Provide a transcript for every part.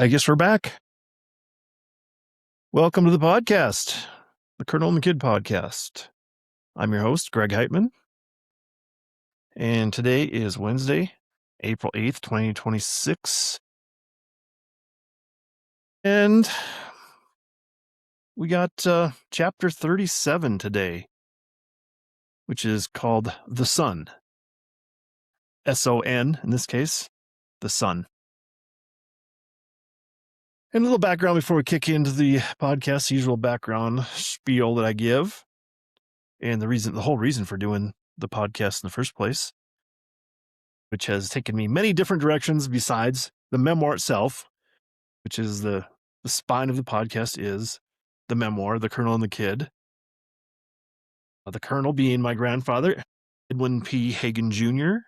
I guess we're back. Welcome to the podcast, the Colonel and the Kid podcast. I'm your host, Greg Heitmann, and today is Wednesday, April 8th, 2026. And we got chapter 37 today, which is called The Sun. S-O-N in this case, the sun. And a little background before we kick into the podcast, the usual background spiel that I give, and the whole reason for doing the podcast in the first place, which has taken me many different directions besides the memoir itself, which is the spine of the podcast is the memoir, The Colonel and the Kid. The Colonel being my grandfather, Edwin P. Hagen Jr.,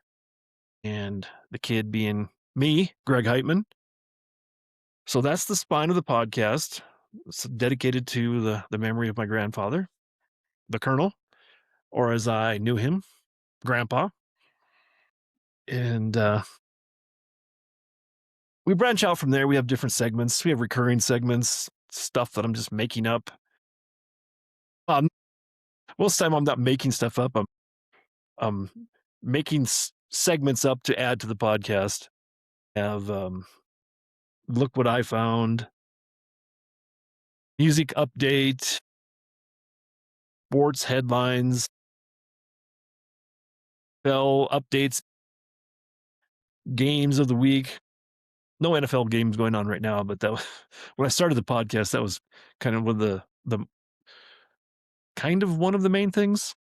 and the kid being me, Greg Heitmann. So that's the spine of the podcast. It's dedicated to the memory of my grandfather, the Colonel, or as I knew him, Grandpa. And we branch out from there. We have different segments. We have recurring segments, stuff that I'm just making up. Most of the time I'm not making stuff up. I'm making segments up to add to the podcast. Have look what I found, music update, sports headlines, NFL updates, games of the week. No NFL games going on right now, but that when I started the podcast, that was kind of one of the main things.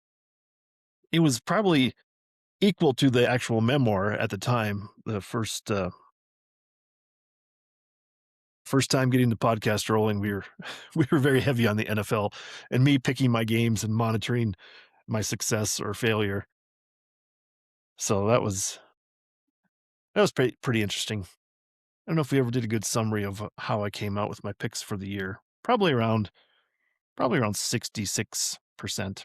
It was probably equal to the actual memoir at the time. The first time getting the podcast rolling, we were very heavy on the NFL and me picking my games and monitoring my success or failure. So that was pretty interesting. I don't know if we ever did a good summary of how I came out with my picks for the year. Probably around 66%,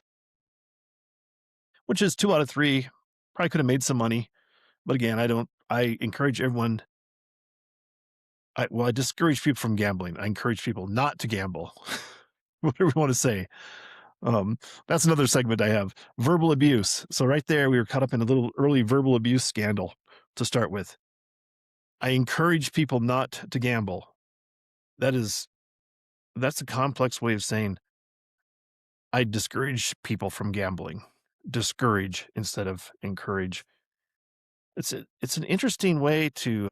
which is 2 out of 3. Probably could have made some money, but again, I encourage everyone. I discourage people from gambling. I encourage people not to gamble. Whatever you want to say. That's another segment I have. Verbal abuse. So right there, we were caught up in a little early verbal abuse scandal to start with. I encourage people not to gamble. That's a complex way of saying I discourage people from gambling. Discourage instead of encourage. It's an interesting way to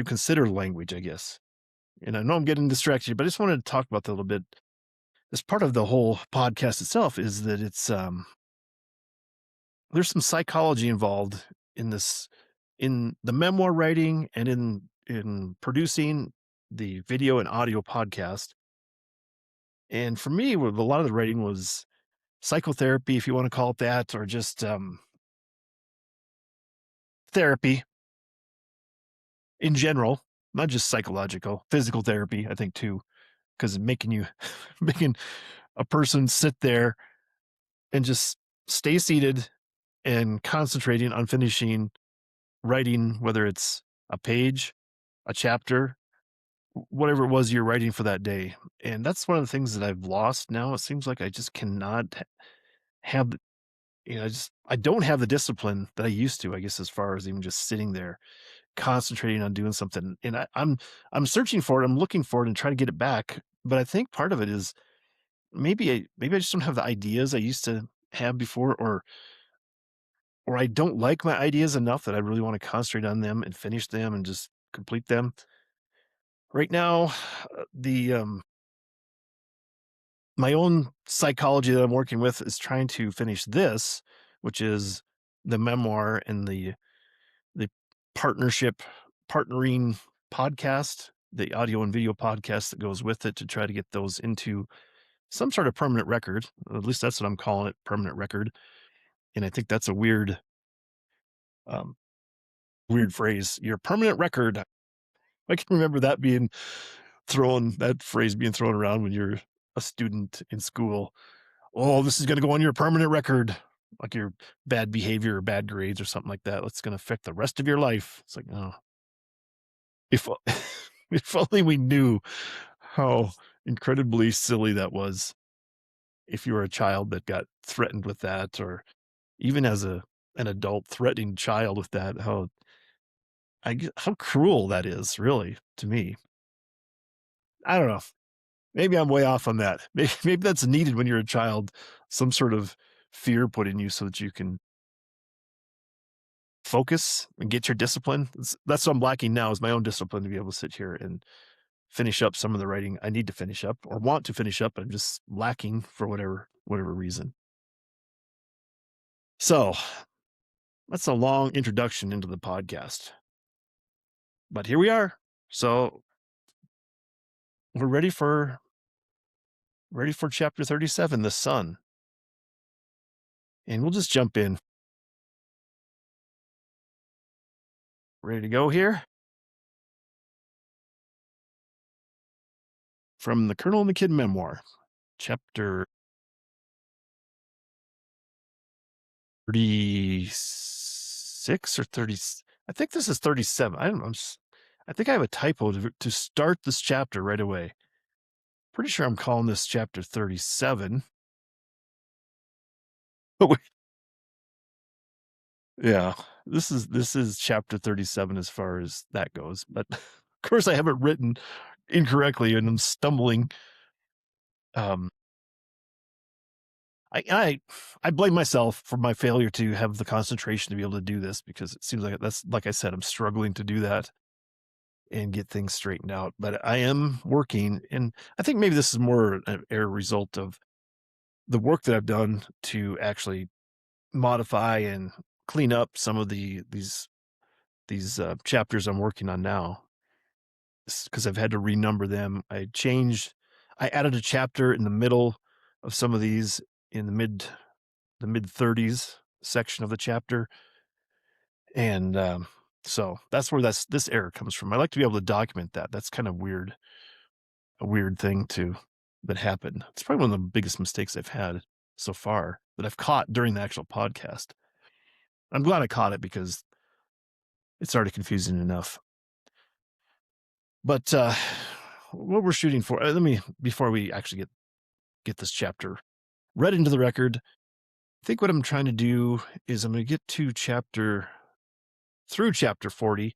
consider language, I guess. And I know I'm getting distracted, but I just wanted to talk about that a little bit. As part of the whole podcast itself is that it's there's some psychology involved in this, in the memoir writing and in producing the video and audio podcast. And for me, a lot of the writing was psychotherapy, if you want to call it that, or just therapy in general, not just psychological, physical therapy, I think too, because making a person sit there and just stay seated and concentrating on finishing writing, whether it's a page, a chapter, whatever it was you're writing for that day. And that's one of the things that I've lost now. It seems like I just cannot have, I don't have the discipline that I used to, I guess, as far as even just sitting there concentrating on doing something. And I'm searching for it. I'm looking for it and trying to get it back. But I think part of it is maybe I just don't have the ideas I used to have before, or I don't like my ideas enough that I really want to concentrate on them and finish them and just complete them. Right now, my own psychology that I'm working with is trying to finish this, which is the memoir and the partnering podcast, the audio and video podcast that goes with it, to try to get those into some sort of permanent record. At least that's what I'm calling it, permanent record. And I think that's a weird phrase. Your permanent record. I can remember that phrase being thrown around when you're a student in school. Oh, this is going to go on your permanent record, like your bad behavior or bad grades or something like that. It's going to affect the rest of your life. It's like, oh, If if only we knew how incredibly silly that was. If you were a child that got threatened with that, or even as an adult threatening child with that, how cruel that is, really, to me. I don't know. Maybe I'm way off on that. Maybe that's needed when you're a child, some sort of fear put in you so that you can focus and get your discipline. That's what I'm lacking now, is my own discipline to be able to sit here and finish up some of the writing I need to finish up or want to finish up. I'm just lacking for whatever reason. So that's a long introduction into the podcast, but here we are. So we're ready for chapter 37, the sun, and we'll just jump in. Ready to go here? From the Colonel and the Kid memoir, chapter 36 or 30. I think this is 37. I don't know. I think I have a typo to start this chapter right away. Pretty sure I'm calling this chapter 37. But yeah, this is chapter 37 as far as that goes. But of course, I have it written incorrectly, and I'm stumbling. Um, I blame myself for my failure to have the concentration to be able to do this, because it seems like that's, like I said, I'm struggling to do that and get things straightened out. But I am working, and I think maybe this is more a result of the work that I've done to actually modify and clean up some of these chapters I'm working on now, because I've had to renumber them. I added a chapter in the middle of some of these, in the mid 30s section of the chapter, and so that's where this error comes from. I like to be able to document that. That's kind of weird, a weird thing that happened. It's probably one of the biggest mistakes I've had so far that I've caught during the actual podcast. I'm glad I caught it, because it's already confusing enough. But what we're shooting for, before we actually get this chapter read into the record, I think what I'm trying to do is I'm going to get through chapter 40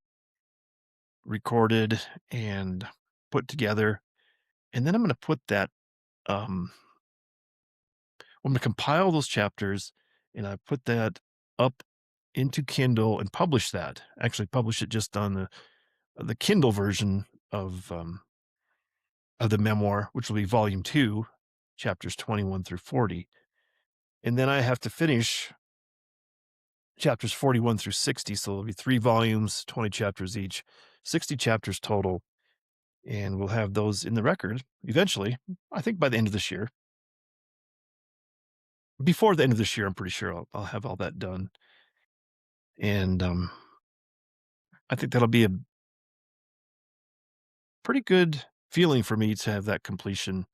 recorded and put together, and then I'm going to put that, I'm going to compile those chapters, and I put that up into Kindle and actually publish it just on the Kindle version of the memoir, which will be volume 2, chapters 21 through 40. And then I have to finish chapters 41 through 60. So there'll be 3 volumes, 20 chapters each, 60 chapters total. And we'll have those in the record eventually, I think by the end of this year. Before the end of this year, I'm pretty sure I'll have all that done. And I think that'll be a pretty good feeling for me to have that completion,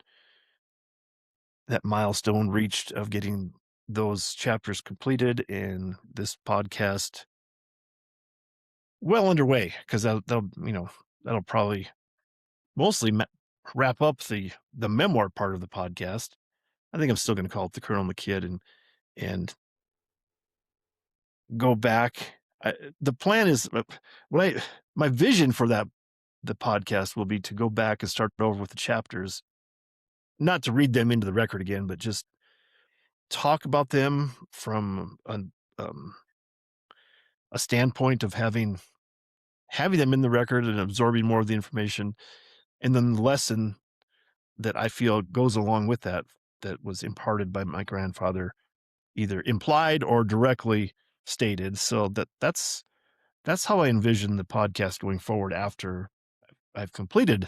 that milestone reached of getting those chapters completed, and this podcast well underway, because that'll probably mostly wrap up the memoir part of the podcast. I think I'm still going to call it the Colonel and the Kid, and go back. The plan is, my vision for the podcast will be to go back and start over with the chapters, not to read them into the record again, but just talk about them from a standpoint of having them in the record and absorbing more of the information, and then the lesson that I feel goes along with that was imparted by my grandfather, either implied or directly stated. So that's how I envision the podcast going forward after I've completed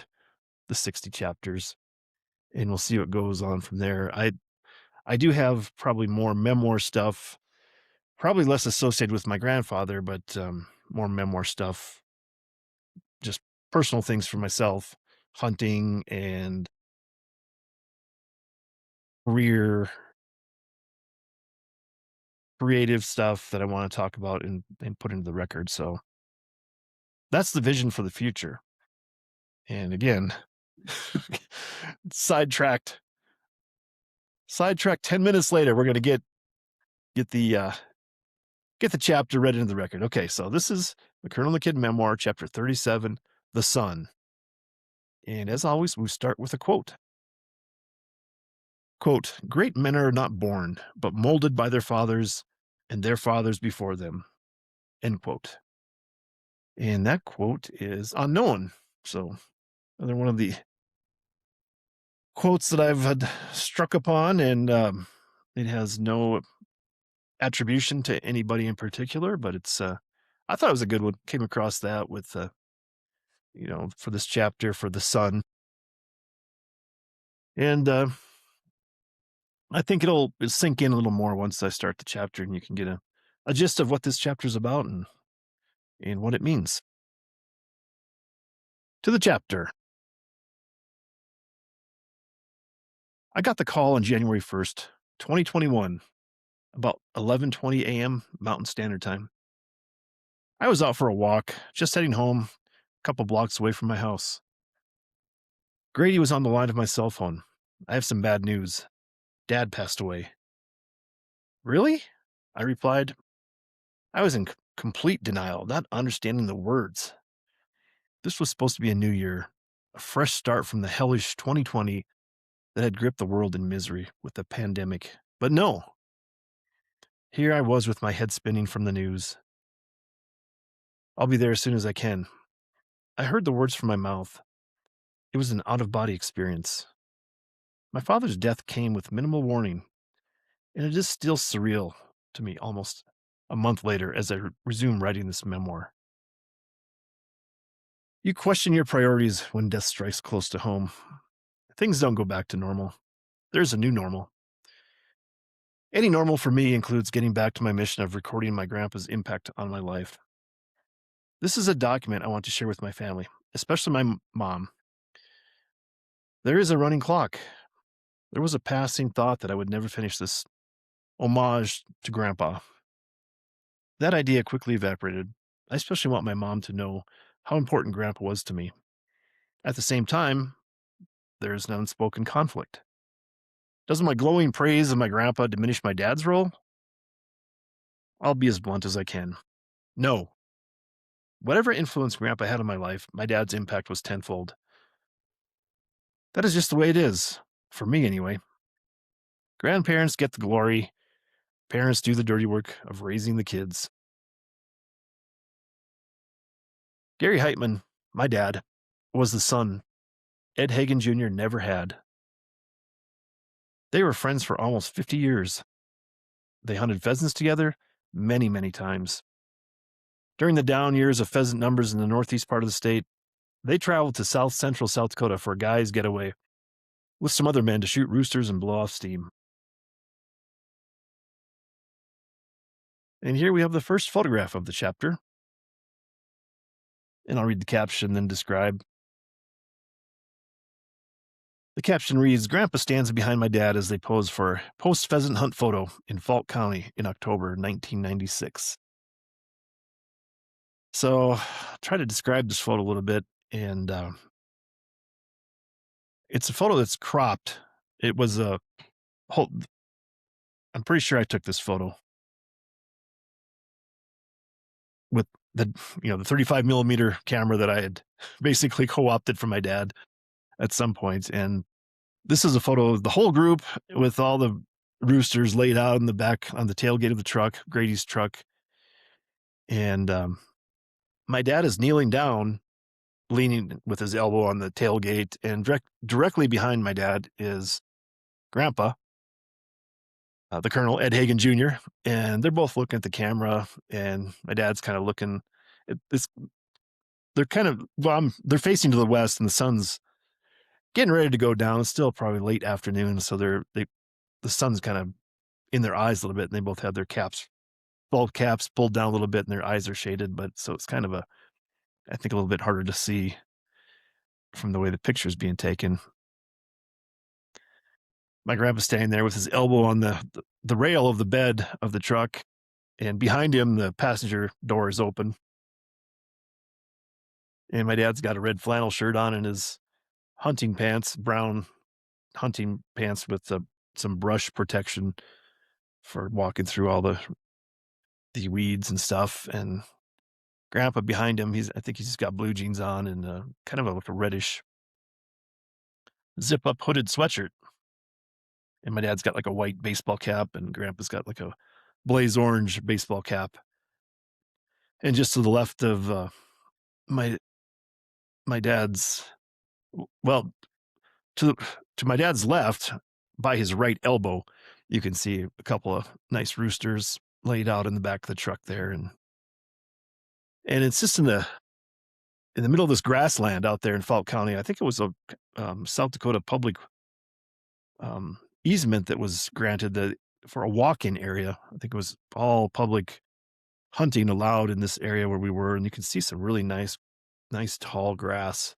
the 60 chapters, and we'll see what goes on from there. I do have probably more memoir stuff, probably less associated with my grandfather, but more memoir stuff, just personal things for myself, hunting and career, creative stuff that I want to talk about and put into the record. So That's the vision for the future. And again, sidetracked. Sidetracked 10 minutes later, we're going to get the chapter read into the record. Okay, so this is the Colonel and the Kid memoir, chapter 37, The Sun. And as always, we start with a quote. Quote, "Great men are not born, but molded by their fathers and their fathers before them." End quote. And that quote is unknown. So another one of the quotes that I've had struck upon, and it has no attribution to anybody in particular, but it's I thought it was a good one. Came across that with for this chapter for the sun, and I think it'll sink in a little more once I start the chapter, and you can get a gist of what this chapter is about and what it means. To the chapter. I got the call on January 1st, 2021, about 11:20 a.m. Mountain Standard Time. I was out for a walk, just heading home, a couple blocks away from my house. Grady was on the line of my cell phone. "I have some bad news. Dad passed away." "Really?" I replied. I was in complete denial, not understanding the words. This was supposed to be a new year, a fresh start from the hellish 2020 that had gripped the world in misery with the pandemic. But no, here I was with my head spinning from the news. "I'll be there as soon as I can." I heard the words from my mouth. It was an out-of-body experience. My father's death came with minimal warning, and it is still surreal to me almost a month later as I resume writing this memoir. You question your priorities when death strikes close to home. Things don't go back to normal. There's a new normal. Any normal for me includes getting back to my mission of recording my grandpa's impact on my life. This is a document I want to share with my family, especially my mom. There is a running clock. There was a passing thought that I would never finish this homage to Grandpa. That idea quickly evaporated. I especially want my mom to know how important Grandpa was to me. At the same time, there is an unspoken conflict. Doesn't my glowing praise of my grandpa diminish my dad's role? I'll be as blunt as I can. No. Whatever influence Grandpa had on my life, my dad's impact was tenfold. That is just the way it is. For me, anyway. Grandparents get the glory. Parents do the dirty work of raising the kids. Gary Heitmann, my dad, was the son Ed Hagen Jr. never had. They were friends for almost 50 years. They hunted pheasants together many, many times. During the down years of pheasant numbers in the northeast part of the state, they traveled to south central South Dakota for a guy's getaway with some other men to shoot roosters and blow off steam. And here we have the first photograph of the chapter. And I'll read the caption, then describe. The caption reads, "Grandpa stands behind my dad as they pose for a post-pheasant hunt photo in Falk County in October 1996. So I'll try to describe this photo a little bit. And it's a photo that's cropped. It was a whole, I'm pretty sure I took this photo with the 35 millimeter camera that I had basically co-opted from my dad at some point. And this is a photo of the whole group with all the roosters laid out in the back on the tailgate of the truck, Grady's truck. And my dad is kneeling down, leaning with his elbow on the tailgate, and directly behind my dad is Grandpa, the Colonel, Ed Hagen Jr., and they're both looking at the camera, and my dad's kind of looking. They're kind of, they're facing to the west, and the sun's getting ready to go down. It's still probably late afternoon, so the sun's kind of in their eyes a little bit, and they both have their bulb caps pulled down a little bit, and their eyes are shaded, but so it's kind of I think a little bit harder to see from the way the picture's being taken. My grandpa's standing there with his elbow on the rail of the bed of the truck, and behind him, the passenger door is open. And my dad's got a red flannel shirt on and his hunting pants, brown hunting pants with some brush protection for walking through all the weeds and stuff. And grandpa behind him, I think he's got blue jeans on and kind of like a reddish zip up hooded sweatshirt. And my dad's got like a white baseball cap and grandpa's got like a blaze orange baseball cap. And just to the left of my my dad's well, to to my dad's left, by his right elbow, you can see a couple of nice roosters laid out in the back of the truck there, and it's just in the middle of this grassland out there in Falk County. I think it was a South Dakota public easement that was granted for a walk-in area. I think it was all public hunting allowed in this area where we were, and you can see some really nice tall grass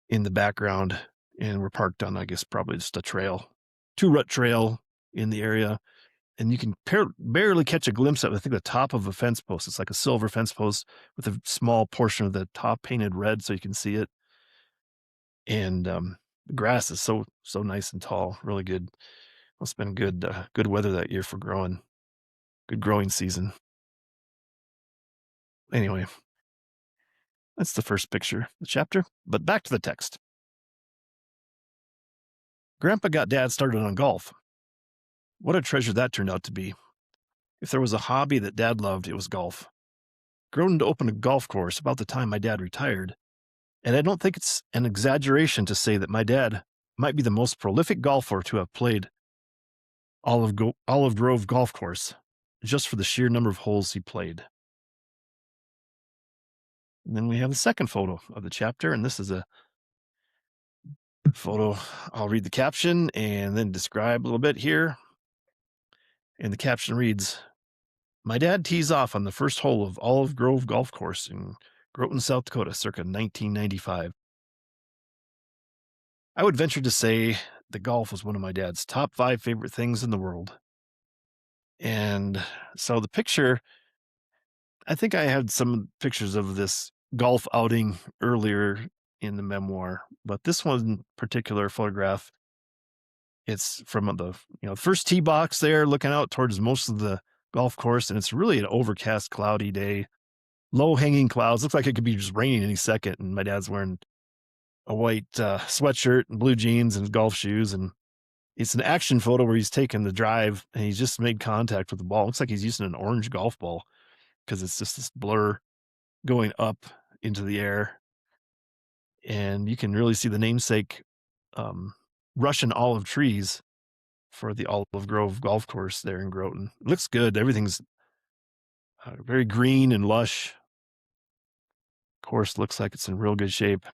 in the background. And we're parked on, I guess, probably just a trail, two rut trail in the area. And you can barely catch a glimpse of, I think, the top of a fence post. It's like a silver fence post with a small portion of the top painted red so you can see it. And the grass is so nice and tall, really good. It's been good weather that year for growing, good growing season. Anyway, that's the first picture, the chapter. But back to the text. Grandpa got Dad started on golf. What a treasure that turned out to be. If there was a hobby that Dad loved, it was golf. Grown to open a golf course about the time my dad retired, and I don't think it's an exaggeration to say that my dad might be the most prolific golfer to have played Olive Grove Golf Course, just for the sheer number of holes he played. And then we have the second photo of the chapter, and this is a photo. I'll read the caption and then describe a little bit here. And the caption reads, my dad tees off on the first hole of Olive Grove Golf Course in Groton, South Dakota, circa 1995. I would venture to say that golf was one of my dad's top 5 favorite things in the world. And so the picture, I think I had some pictures of this golf outing earlier in the memoir, but this one particular photograph, it's from the first tee box there, looking out towards most of the golf course, and it's really an overcast, cloudy day, low hanging clouds. Looks like it could be just raining any second. And my dad's wearing a white sweatshirt and blue jeans and golf shoes, and it's an action photo where he's taking the drive and he's just made contact with the ball. Looks like he's using an orange golf ball because it's just this blur going up into the air. And you can really see the namesake Russian olive trees for the Olive Grove Golf Course there in Groton. It looks good. Everything's very green and lush. Course looks like it's in real good shape.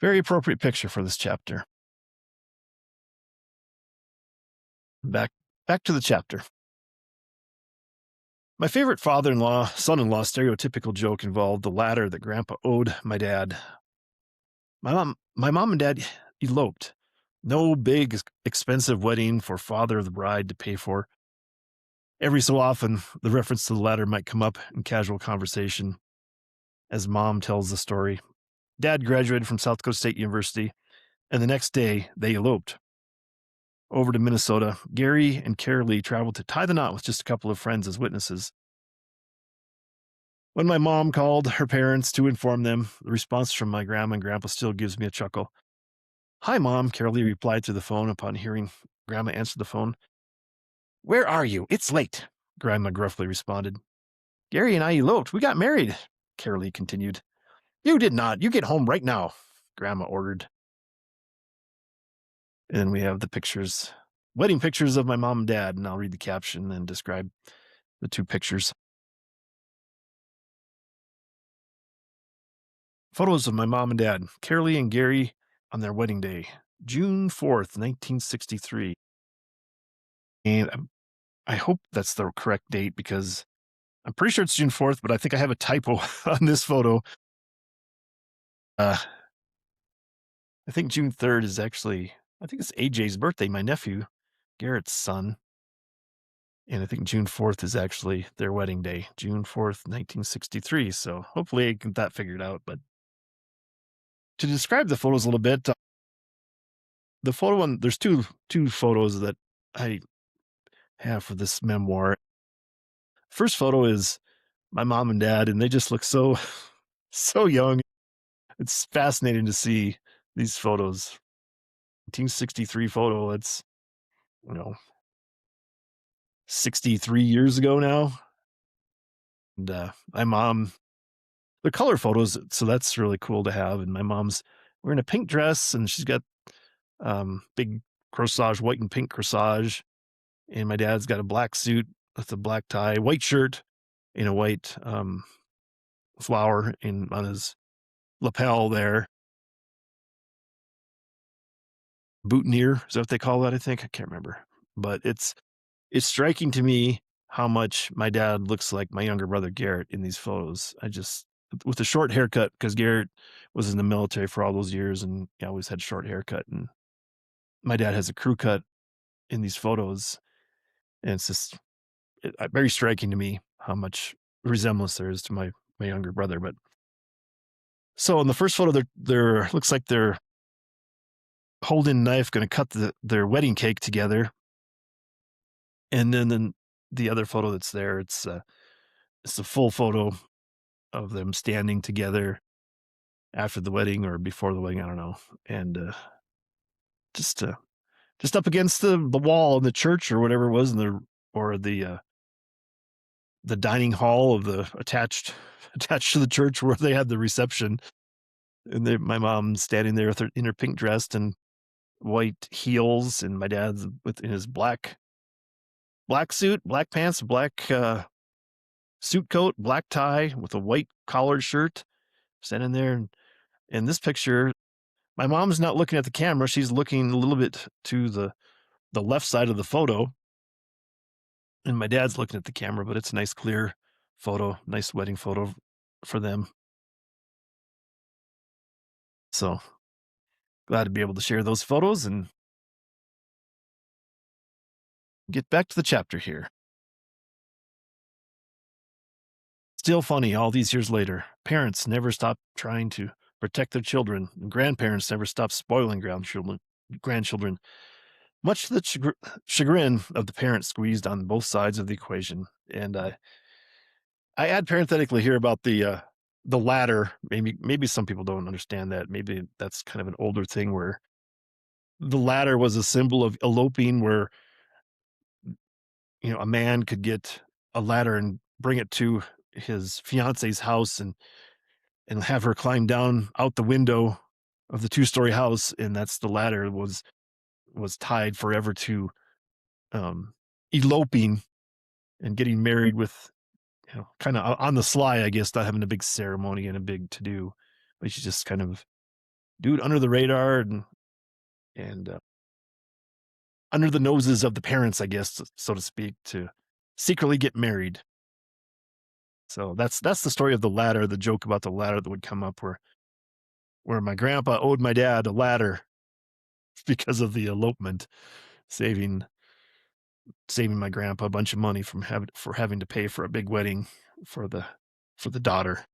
Very appropriate picture for this chapter. Back to the chapter. My favorite father-in-law, son-in-law stereotypical joke involved the ladder that Grandpa owed my dad. My mom and dad eloped. No big, expensive wedding for father of the bride to pay for. Every so often, the reference to the ladder might come up in casual conversation as Mom tells the story. Dad graduated from South Dakota State University, and the next day, they eloped. Over to Minnesota, Gary and Carolee traveled to tie the knot with just a couple of friends as witnesses. When my mom called her parents to inform them, the response from my grandma and grandpa still gives me a chuckle. Hi, Mom, Carolee replied through the phone upon hearing Grandma answer the phone. Where are you? It's late, Grandma gruffly responded. Gary and I eloped. We got married, Carolee continued. You did not. You get home right now, Grandma ordered. And we have the pictures, wedding pictures of my mom and dad, and I'll read the caption and describe the two pictures. Photos of my mom and dad, Carolee and Gary, on their wedding day, June 4th, 1963. And I hope that's the correct date because I'm pretty sure it's June 4th, but I think I have a typo on this photo. I think June 3rd is actually, I think it's AJ's birthday, my nephew, Garrett's son. And I think June 4th is actually their wedding day, June 4th, 1963. So hopefully I get that figured out. But to describe the photos a little bit, the photo one, there's two photos that I have for this memoir. First photo is my mom and dad, and they just look so so young. It's fascinating to see these photos. 1963 photo. It's, you know, 63 years ago now. And my mom, the color photos, so that's really cool to have. And my mom's wearing a pink dress, and she's got big corsage, white and pink corsage. And my dad's got a black suit with a black tie, white shirt, and a white flower in on his lapel there. Boutonniere, is that what they call that? I think I can't remember, but it's striking to me how much my dad looks like my younger brother Garrett in these photos. I just with a short haircut because Garrett was in the military for all those years and he always had short haircut, and my dad has a crew cut in these photos, and it's just very striking to me how much resemblance there is to my younger brother. But so in the first photo, they're looks like they're holding a knife, going to cut their wedding cake together. And then the other photo that's there, it's a full photo of them standing together after the wedding or before the wedding, I don't know. And just just up against the wall in the church or whatever it was, in the dining hall of the attached to the church where they had the reception. And my mom's standing there with her in her pink dress and white heels, and my dad's in his black suit, black pants, black suit coat, black tie with a white collared shirt, standing there. And in this picture, my mom's not looking at the camera. She's looking a little bit to the left side of the photo. And my dad's looking at the camera, but it's a nice, clear photo, nice wedding photo for them. So glad to be able to share those photos and get back to the chapter here. Still funny all these years later. Parents never stop trying to protect their children, and grandparents never stop spoiling grandchildren, much to the chagrin of the parents squeezed on both sides of the equation. And I add parenthetically here about the ladder. Maybe some people don't understand that. Maybe that's kind of an older thing where the ladder was a symbol of eloping, where a man could get a ladder and bring it to his fiance's house and have her climb down out the window of the two-story house, and that's the ladder was tied forever to eloping and getting married with, kind of on the sly, I guess, not having a big ceremony and a big to do, but you just kind of do it under the radar and under the noses of the parents, I guess, so to speak, to secretly get married. So that's the story of the ladder, the joke about the ladder that would come up where my grandpa owed my dad a ladder because of the elopement, saving my grandpa a bunch of money from having to pay for a big wedding for the daughter.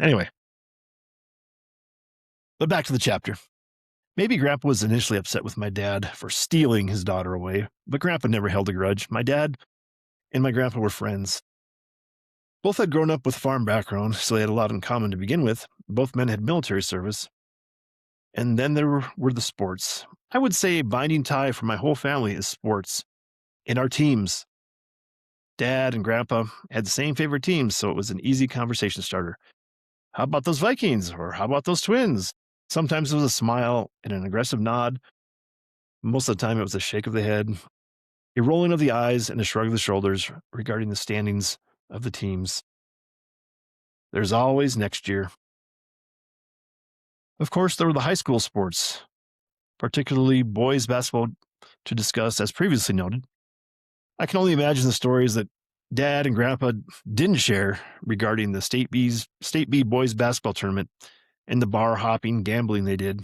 Anyway, but back to the chapter. Maybe Grandpa was initially upset with my dad for stealing his daughter away, but Grandpa never held a grudge. My dad and my grandpa were friends. Both had grown up with farm background, so they had a lot in common to begin with. Both men had military service. And then there were the sports. I would say a binding tie for my whole family is sports and our teams. Dad and Grandpa had the same favorite teams, so it was an easy conversation starter. How about those Vikings? Or how about those Twins? Sometimes it was a smile and an aggressive nod. Most of the time it was a shake of the head, a rolling of the eyes, and a shrug of the shoulders regarding the standings of the teams. There's always next year. Of course, there were the high school sports, particularly boys basketball, to discuss, as previously noted. I can only imagine the stories that Dad and Grandpa didn't share regarding the State B boys basketball tournament and the bar hopping gambling they did.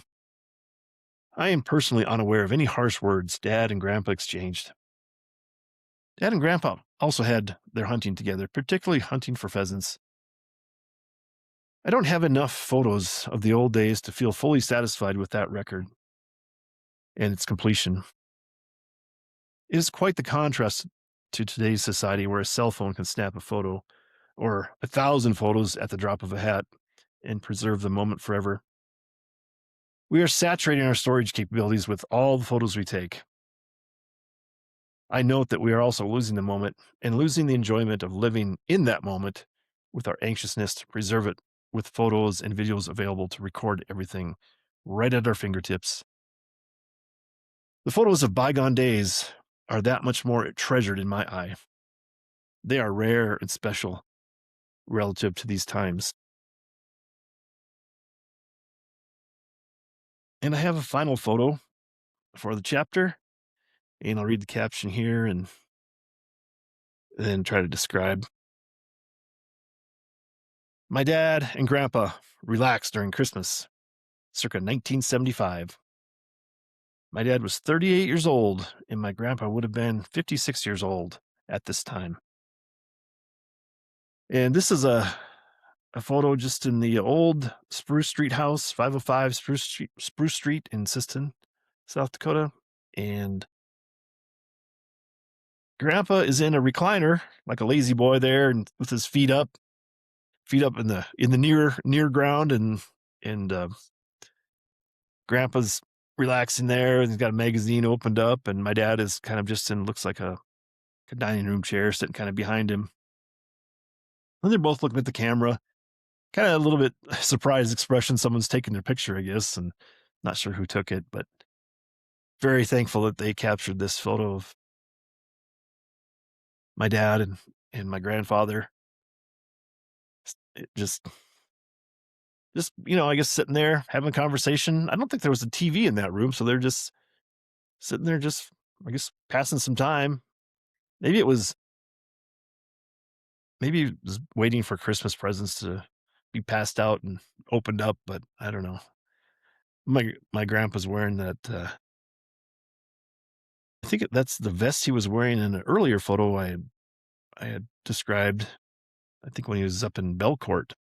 I am personally unaware of any harsh words Dad and Grandpa exchanged. Dad and Grandpa also had their hunting together, particularly hunting for pheasants. I don't have enough photos of the old days to feel fully satisfied with that record and its completion. It is quite the contrast to today's society where a cell phone can snap a photo or 1,000 photos at the drop of a hat and preserve the moment forever. We are saturating our storage capabilities with all the photos we take. I note that we are also losing the moment and losing the enjoyment of living in that moment with our anxiousness to preserve it with photos and videos available to record everything right at our fingertips. The photos of bygone days are that much more treasured in my eye. They are rare and special relative to these times. And I have a final photo for the chapter, and I'll read the caption here and then try to describe. My dad and grandpa relaxed during Christmas, circa 1975. My dad was 38 years old, and my grandpa would have been 56 years old at this time. And this is a photo just in the old Spruce Street house, 505 Spruce Street in Siston, South Dakota. And grandpa is in a recliner, like a lazy boy there, and with his feet up in the near ground, and grandpa's relaxing there, and he's got a magazine opened up, and my dad is kind of just in looks like a dining room chair sitting kind of behind him. And they're both looking at the camera, kind of a little bit surprised expression. Someone's taking their picture, I guess, and not sure who took it, but very thankful that they captured this photo of my dad and my grandfather. It just, I guess sitting there having a conversation. I don't think there was a TV in that room, so they're just sitting there, just, I guess, passing some time. Maybe it was, maybe it was waiting for Christmas presents to be passed out and opened up, but I don't know. My grandpa's wearing that, I think that's the vest he was wearing in an earlier photo I had described, I think when he was up in Belcourt.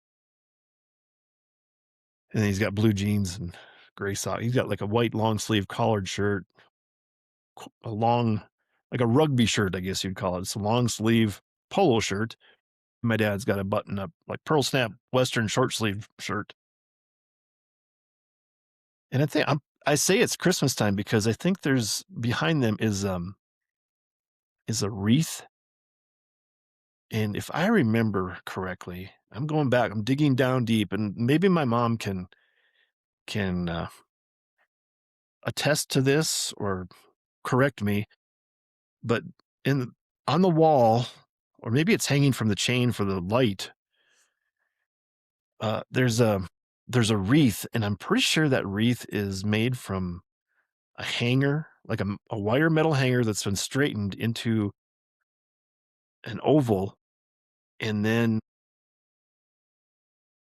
And he's got blue jeans and gray socks. He's got like a white long sleeve collared shirt, a long, like a rugby shirt, I guess you'd call it. It's a long sleeve polo shirt. My dad's got a button up, like pearl snap Western short sleeve shirt. And I say it's Christmas time because I think there's behind them is a wreath. And if I remember correctly, I'm going back, I'm digging down deep, and maybe my mom can attest to this or correct me, but in on the wall, or maybe it's hanging from the chain for the light, uh, there's a there's a wreath, and I'm pretty sure that wreath is made from a hanger, like a wire metal hanger that's been straightened into an oval, and then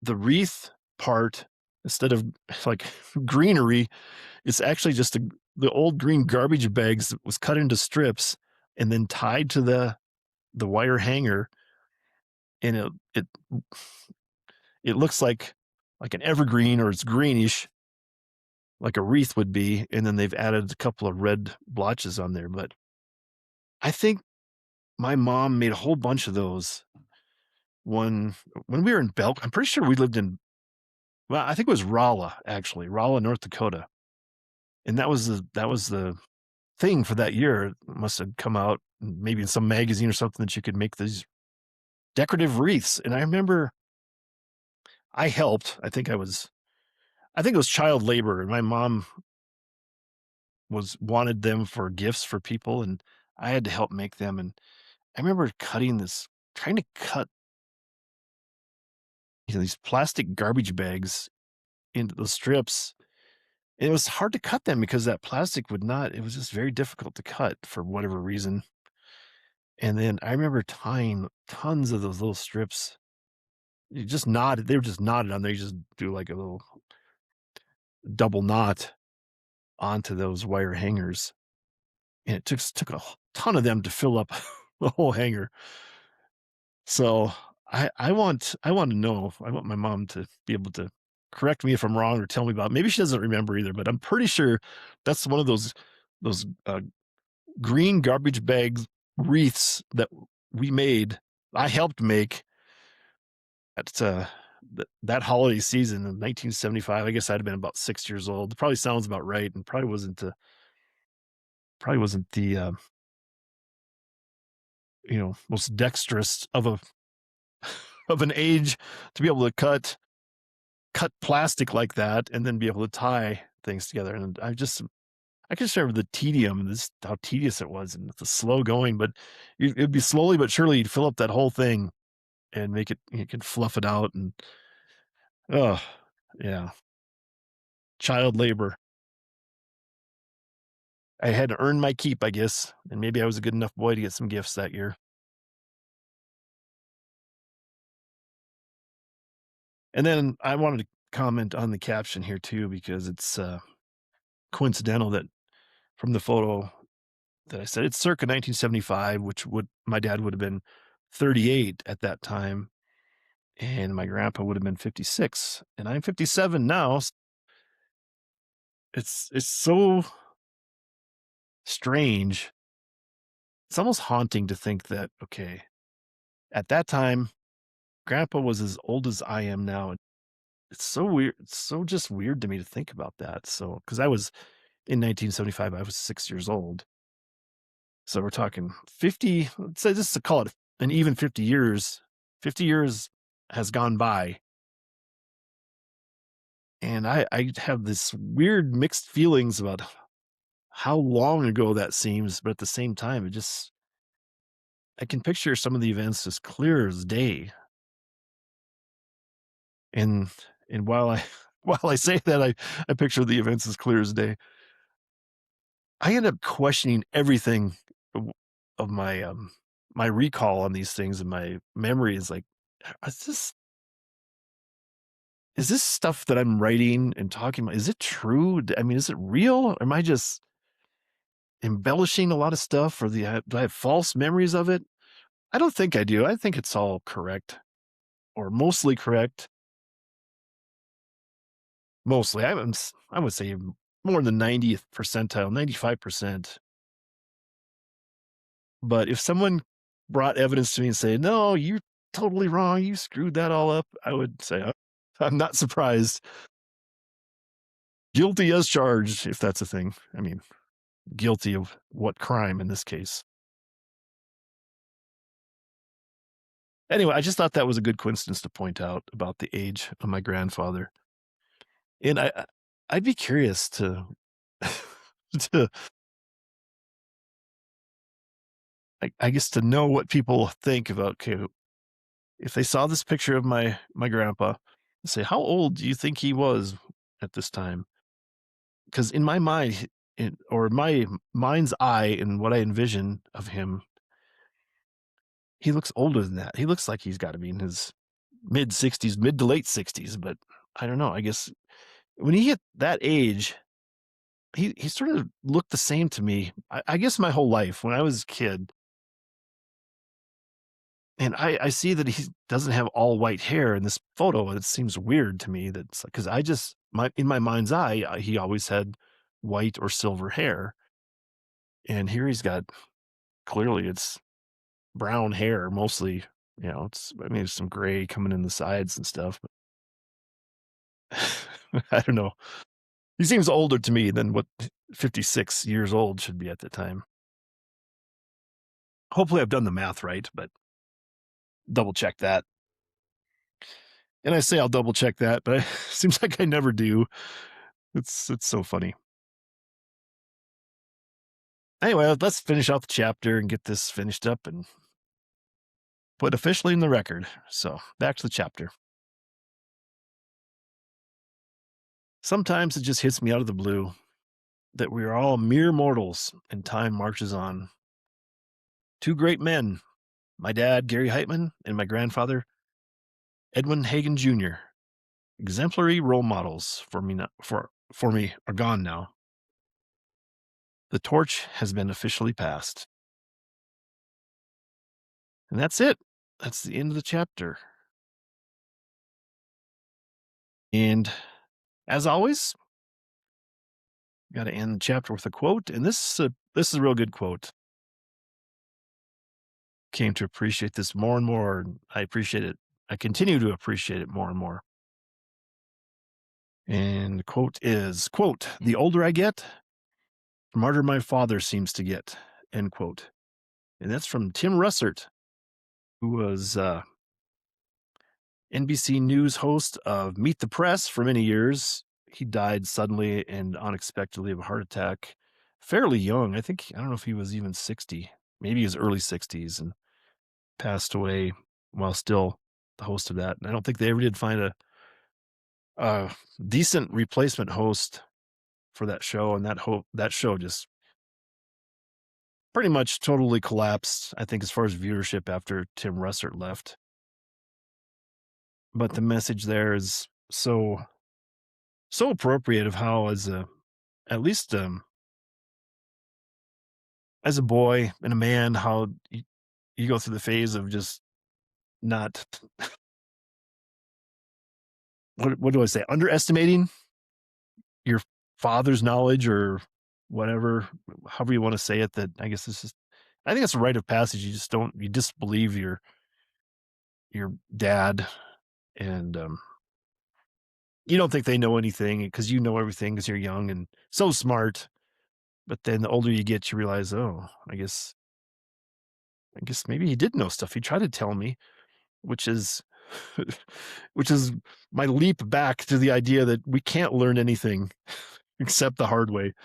the wreath part, instead of like greenery, it's actually just the old green garbage bags that was cut into strips and then tied to the wire hanger, and it looks like an evergreen, or it's greenish like a wreath would be, and then they've added a couple of red blotches on there. But I think my mom made a whole bunch of those when we were in Belk. I'm pretty sure we lived in, well, I think it was Rolla, actually, Rolla, North Dakota. And that was the thing for that year. It must have come out maybe in some magazine or something that you could make these decorative wreaths. And I remember I helped. I think it was child labor, and my mom wanted them for gifts for people, and I had to help make them. And I remember trying to cut these plastic garbage bags into the strips. And it was hard to cut them because that plastic would not, it was just very difficult to cut for whatever reason. And then I remember tying tons of those little strips. They were just knotted on there. You just do like a little double knot. onto those wire hangers, and it took a ton of them to fill up the whole hanger. So I want to know. I want my mom to be able to correct me if I'm wrong or tell me about. Maybe she doesn't remember either, but I'm pretty sure that's one of those green garbage bags wreaths that we made. I helped make at that holiday season in 1975. I guess I'd have been about 6 years old. It probably sounds about right, and probably wasn't the most dexterous of an age to be able to cut plastic like that and then be able to tie things together. And I can just remember the tedium and this how tedious it was and the slow going, but it'd be slowly but surely you'd fill up that whole thing and make it you could fluff it out and oh yeah, child labor. I had to earn my keep, I guess, and maybe I was a good enough boy to get some gifts that year. And then I wanted to comment on the caption here too because it's coincidental that from the photo that I said it's circa 1975, which would my dad would have been 38 at that time, and my grandpa would have been 56, and I'm 57 now. It's so strange. It's almost haunting to think that okay, at that time, grandpa was as old as I am now. It's so weird. It's so just weird to me to think about that. So, because I was in 1975, I was 6 years old. So we're talking 50, let's say just to call it an even 50 years. 50 years has gone by. And I have this weird mixed feelings about how long ago that seems, but at the same time, I can picture some of the events as clear as day. And and while I while I say that I picture the events as clear as day, I end up questioning everything of of my recall on these things and my memory is like, is this stuff that I'm writing and talking about, is it true? I mean, is it real? Or am I just embellishing a lot of stuff or do I have false memories of it? I don't think I do. I think it's all correct or mostly correct. Mostly. I would say more than 90th percentile, 95%. But if someone brought evidence to me and say, "No, you're totally wrong. You screwed that all up," I would say, I'm not surprised. Guilty as charged, if that's a thing. I mean, guilty of what crime in this case? Anyway, I just thought that was a good coincidence to point out about the age of my grandfather. And I'd be curious to to I guess to know what people think about, okay, if they saw this picture of my grandpa, say, "How old do you think he was at this time?" Because in my mind, or my mind's eye and what I envision of him, he looks older than that. He looks like he's gotta be in his mid-60s, mid to late 60s, but I don't know, I guess when he hit that age, he sort of looked the same to me. I guess my whole life when I was a kid, and I see that he doesn't have all white hair in this photo, and it seems weird to me that's because I just my in my mind's eye, he always had white or silver hair, and here he's got clearly it's brown hair mostly, it's I mean, there's some gray coming in the sides and stuff, but I don't know. He seems older to me than what 56 years old should be at the time. Hopefully, I've done the math right, but double check that. And I say I'll double check that, but it seems like I never do. It's so funny. Anyway, let's finish off the chapter and get this finished up and put officially in the record. So, back to the chapter. Sometimes it just hits me out of the blue that we are all mere mortals and time marches on. Two great men, my dad, Gary Heitmann, and my grandfather, Edwin Hagen Jr., exemplary role models for me, are gone now. The torch has been officially passed. And that's it. That's the end of the chapter. And as always, got to end the chapter with a quote. And this is a real good quote. Came to appreciate this more and more. And I appreciate it. I continue to appreciate it more and more. And the quote is, quote, "The older I get, the smarter my father seems to get," end quote. And that's from Tim Russert, who was NBC News host of Meet the Press for many years. He died suddenly and unexpectedly of a heart attack, fairly young. I don't know if he was even 60, maybe his early 60s, and passed away while still the host of that. And I don't think they ever did find a decent replacement host for that show. And that show just pretty much totally collapsed, I think, as far as viewership after Tim Russert left. But the message there is so appropriate of how at least as a boy and a man, how you go through the phase of just not what do I say, underestimating your father's knowledge or whatever, however you want to say it. That I guess this is, I think it's a rite of passage. You disbelieve your dad, and you don't think they know anything because you know everything because you're young and so smart. But then the older you get, you realize, oh, I guess maybe he did know stuff. He tried to tell me, which is which is my leap back to the idea that we can't learn anything except the hard way. It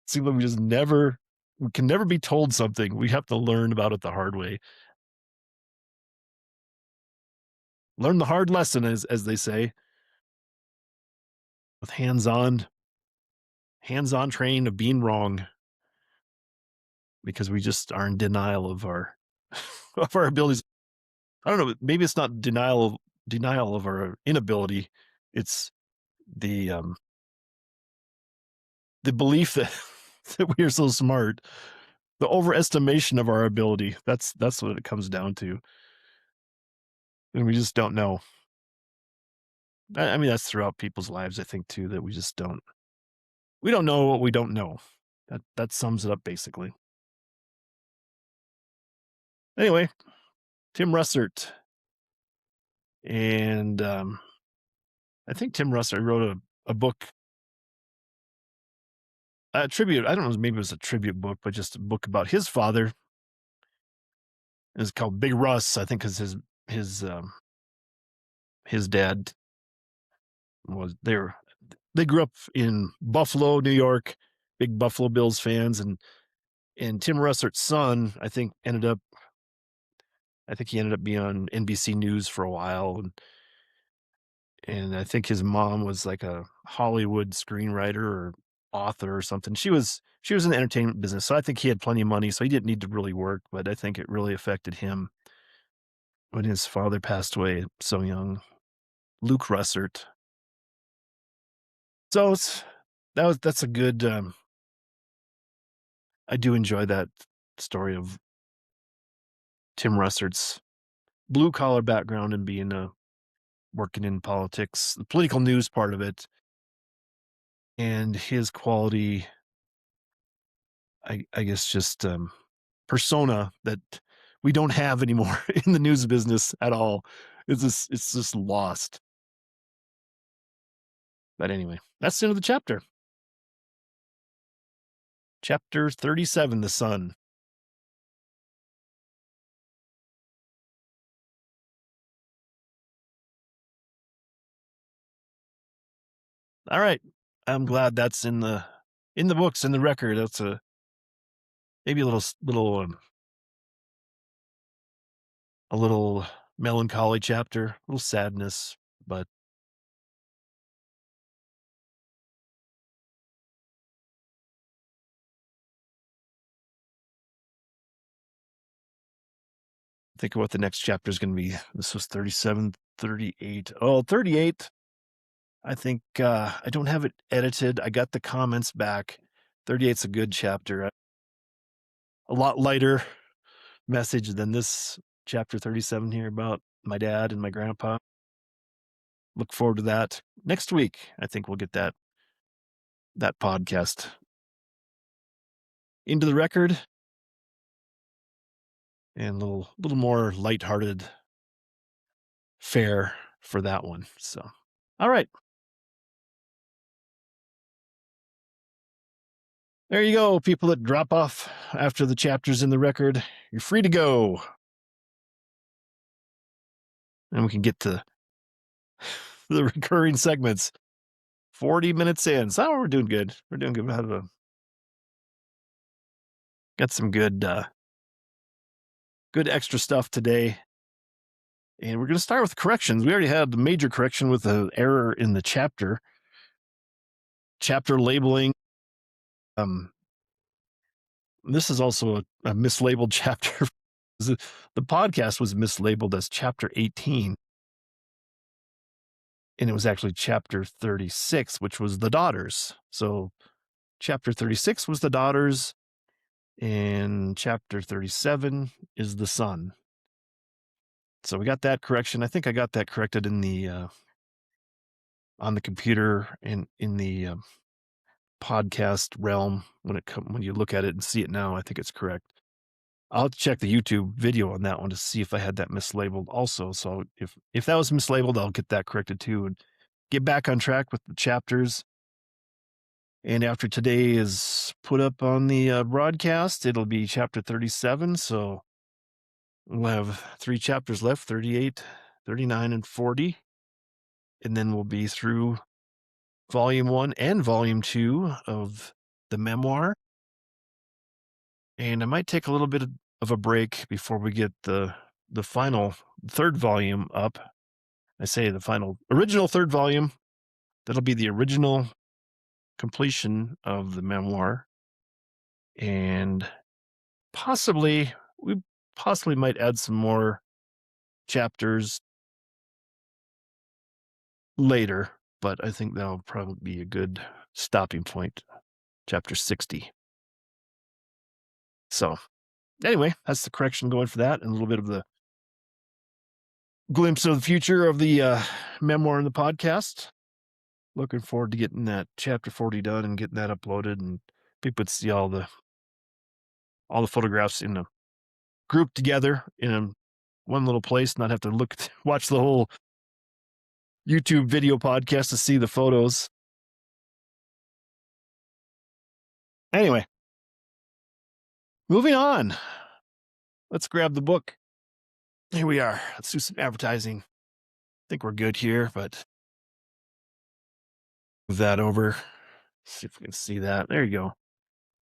seems like we can never be told something. We have to learn about it the hard way. Learn the hard lesson, as they say, with hands-on training of being wrong, because we just are in denial of our of our abilities. I don't know, maybe it's not denial of our inability. It's the the belief that that we are so smart, the overestimation of our ability. That's what it comes down to. And we just don't know. I mean, that's throughout people's lives, I think, too, that we don't know what we don't know. That sums it up basically. Anyway, Tim Russert. And I think Tim Russert wrote a book, a tribute. I don't know, maybe it was a tribute book, but just a book about his father. It's called Big Russ, I think, because his dad was there. They grew up in Buffalo, New York, big Buffalo Bills fans, and Tim Russert's son, I think he ended up being on NBC News for a while, and I think his mom was like a Hollywood screenwriter or author or something. She was in the entertainment business, so I think he had plenty of money, so he didn't need to really work. But I think it really affected him when his father passed away so young, Luke Russert. So that's a good. I do enjoy that story of Tim Russert's blue collar background and being working in politics, the political news part of it, and his quality. I guess just persona that we don't have anymore in the news business at all. It's just lost. But anyway, that's the end of the chapter. Chapter 37, The Sun. All right. I'm glad that's in the books, in the record. That's maybe a little melancholy chapter, a little sadness, but think of what the next chapter is going to be. This was 37, 38. Oh, 38. I think I don't have it edited. I got the comments back. 38's a good chapter. A lot lighter message than this chapter 37 here about my dad and my grandpa. Look forward to that next week. I think we'll get that podcast into the record and a little more lighthearted fare for that one. So, all right. There you go, people that drop off after the chapters in the record. You're free to go. And we can get to the recurring segments. 40 minutes in. So we're doing good. We're doing good. Got some good extra stuff today. And we're going to start with corrections. We already had the major correction with an error in the chapter labeling. This is also a mislabeled chapter. The podcast was mislabeled as chapter 18. And it was actually chapter 36, which was the daughters. So chapter 36 was the daughters, and chapter 37 is the son. So we got that correction. I think I got that corrected in the on the computer and in the podcast realm when you look at it and see it now. I think it's correct. I'll have to check the YouTube video on that one to see if I had that mislabeled also. So if that was mislabeled, I'll get that corrected too and get back on track with the chapters. And after today is put up on the broadcast, it'll be chapter 37. So we'll have 3 chapters left, 38, 39, and 40. And then we'll be through volume 1 and volume 2 of the memoir. And I might take a little bit of a break before we get the final 3rd volume up. I say the final original 3rd volume. That'll be the original completion of the memoir. And we possibly might add some more chapters later, but I think that'll probably be a good stopping point. Chapter 60. So anyway, that's the correction going for that, and a little bit of the glimpse of the future of the memoir and the podcast. Looking forward to getting that chapter 40 done and getting that uploaded, and people would see all the photographs in a group together in one little place, not have to watch the whole YouTube video podcast to see the photos. Anyway, moving on. Let's grab the book. Here we are. Let's do some advertising. I think we're good here, but move that over. See if we can see that. There you go.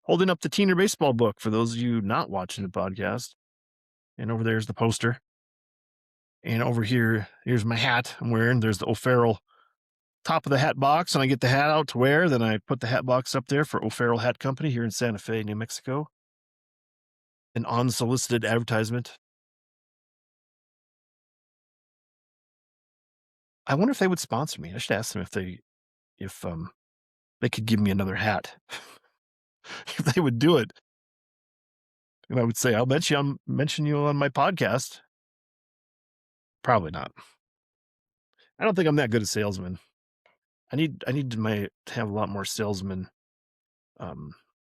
Holding up the Teener Baseball book for those of you not watching the podcast. And over there's the poster. And over here's my hat I'm wearing. There's the O'Farrell top of the hat box, and I get the hat out to wear. Then I put the hat box up there for O'Farrell Hat Company here in Santa Fe, New Mexico. An unsolicited advertisement. I wonder if they would sponsor me. I should ask them if they could give me another hat. If they would do it. And I would say, I'll mention you on my podcast. Probably not. I don't think I'm that good a salesman. I need to have a lot more salesman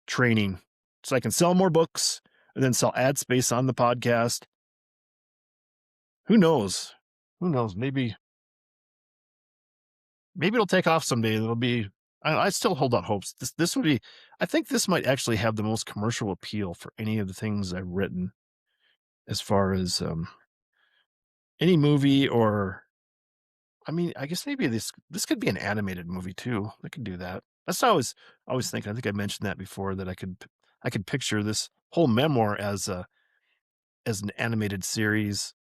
training so I can sell more books and then sell ad space on the podcast. Who knows? Maybe it'll take off someday. It'll be. I still hold out hopes. This would be. I think this might actually have the most commercial appeal for any of the things I've written, as far as any movie or. I mean, I guess maybe this could be an animated movie too. I could do that. That's what I always think. I think I mentioned that before, that I could picture this whole memoir as an animated series,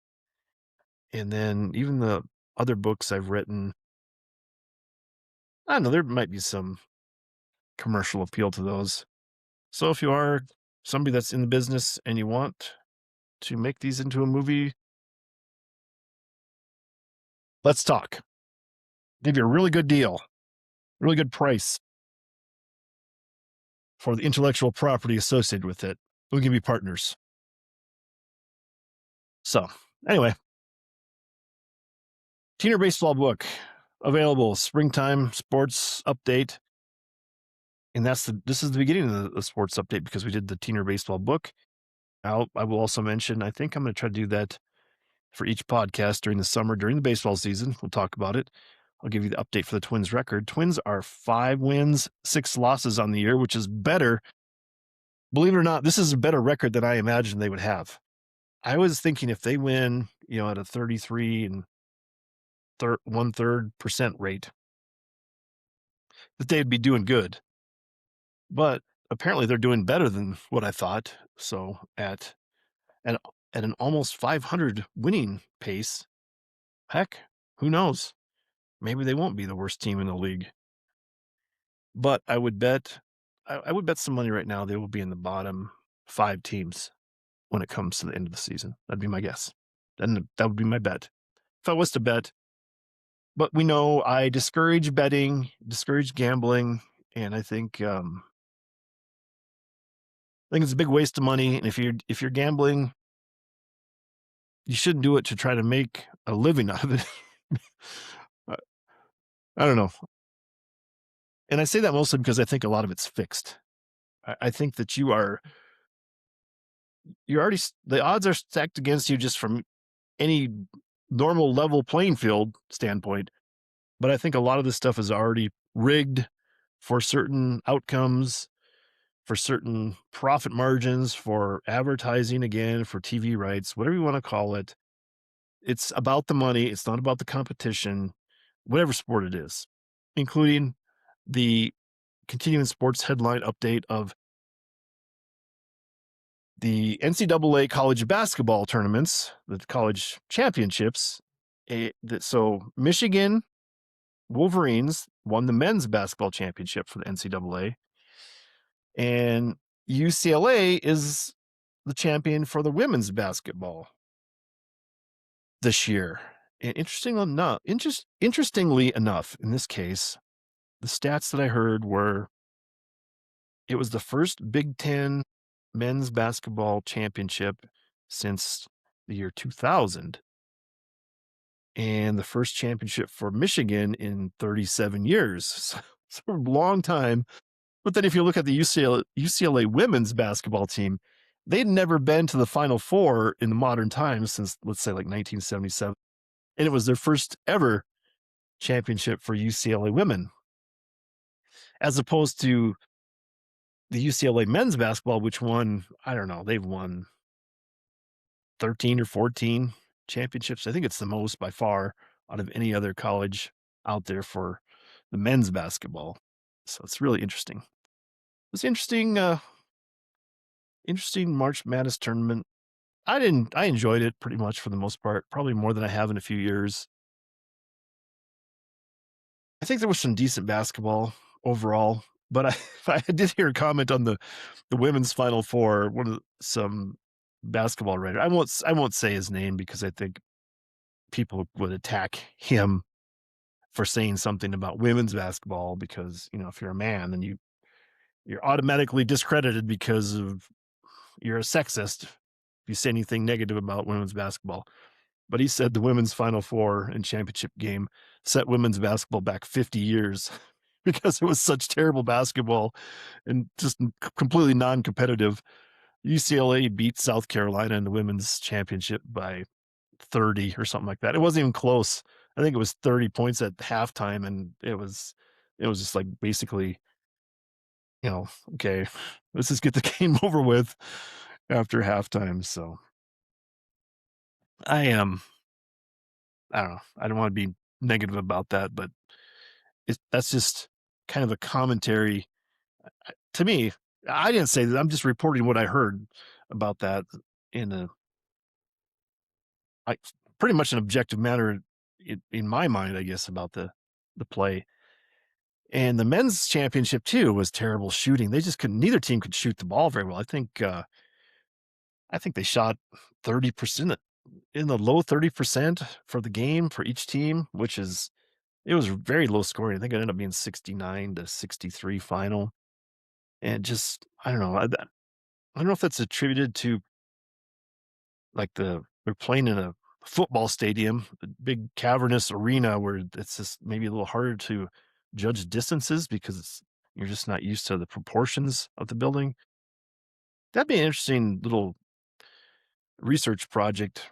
and then even the other books I've written. I don't know. There might be some commercial appeal to those. So if you are somebody that's in the business and you want to make these into a movie, let's talk. Give you a really good deal, really good price. for the intellectual property associated with it. We can be partners. So, anyway, Teener Baseball book available, springtime sports update. And this is the beginning of the sports update because we did the Teener Baseball book. I will also mention, I think I'm going to try to do that for each podcast during the summer, during the baseball season. We'll talk about it. I'll give you the update for the Twins record. Twins are 5 wins, 6 losses on the year, which is better. Believe it or not, this is a better record than I imagined they would have. I was thinking if they win, at a 33 and 1/3% rate, that they'd be doing good. But apparently they're doing better than what I thought. So at an almost 500 winning pace, heck, who knows? Maybe they won't be the worst team in the league. But I would bet some money right now they will be in the bottom 5 teams when it comes to the end of the season. That'd be my guess. And that would be my bet. If I was to bet. But we know I discourage betting, discourage gambling, and I think it's a big waste of money. And if you're gambling, you shouldn't do it to try to make a living out of it. I don't know. And I say that mostly because I think a lot of it's fixed. I think that you're already, the odds are stacked against you just from any normal level playing field standpoint. But I think a lot of this stuff is already rigged for certain outcomes, for certain profit margins, for advertising, again, for TV rights, whatever you want to call it. It's about the money. It's not about the competition, whatever sport it is, including the continuing sports headline update of the NCAA college basketball tournaments, the college championships. So Michigan Wolverines won the men's basketball championship for the NCAA, and UCLA is the champion for the women's basketball this year. And interestingly enough, in this case, the stats that I heard were it was the first Big Ten men's basketball championship since the year 2000, and the first championship for Michigan in 37 years. So a long time. But then if you look at the UCLA women's basketball team, they'd never been to the Final Four in the modern times since, let's say, like 1977. And it was their first ever championship for UCLA women, as opposed to the UCLA men's basketball, which won, I don't know, they've won 13 or 14 championships. I think it's the most by far out of any other college out there for the men's basketball. So it's really interesting. It's interesting March Madness tournament. I enjoyed it pretty much for the most part, probably more than I have in a few years. I think there was some decent basketball overall, but I did hear a comment on the women's Final Four, some basketball writer. I won't say his name because I think people would attack him for saying something about women's basketball because, if you're a man, then you're automatically discredited because you're a sexist if you say anything negative about women's basketball. But he said the women's Final Four and championship game set women's basketball back 50 years because it was such terrible basketball and just completely non-competitive. UCLA beat South Carolina in the women's championship by 30 or something like that. It wasn't even close. I think it was 30 points at halftime, and it was just like basically, okay, let's just get the game over with after halftime. So I don't know. I don't want to be negative about that, but that's just kind of a commentary to me. I didn't say that. I'm just reporting what I heard about that in pretty much an objective manner in my mind, I guess, about the play. And the men's championship too was terrible shooting. They just couldn't. Neither team could shoot the ball very well. I think they shot 30%, in the low 30% for the game for each team, it was very low scoring. I think it ended up being 69-63 final. and just I don't know. I don't know if that's attributed to like they're playing in a football stadium, a big cavernous arena where it's just maybe a little harder to judge distances because you're just not used to the proportions of the building. That'd be an interesting little research project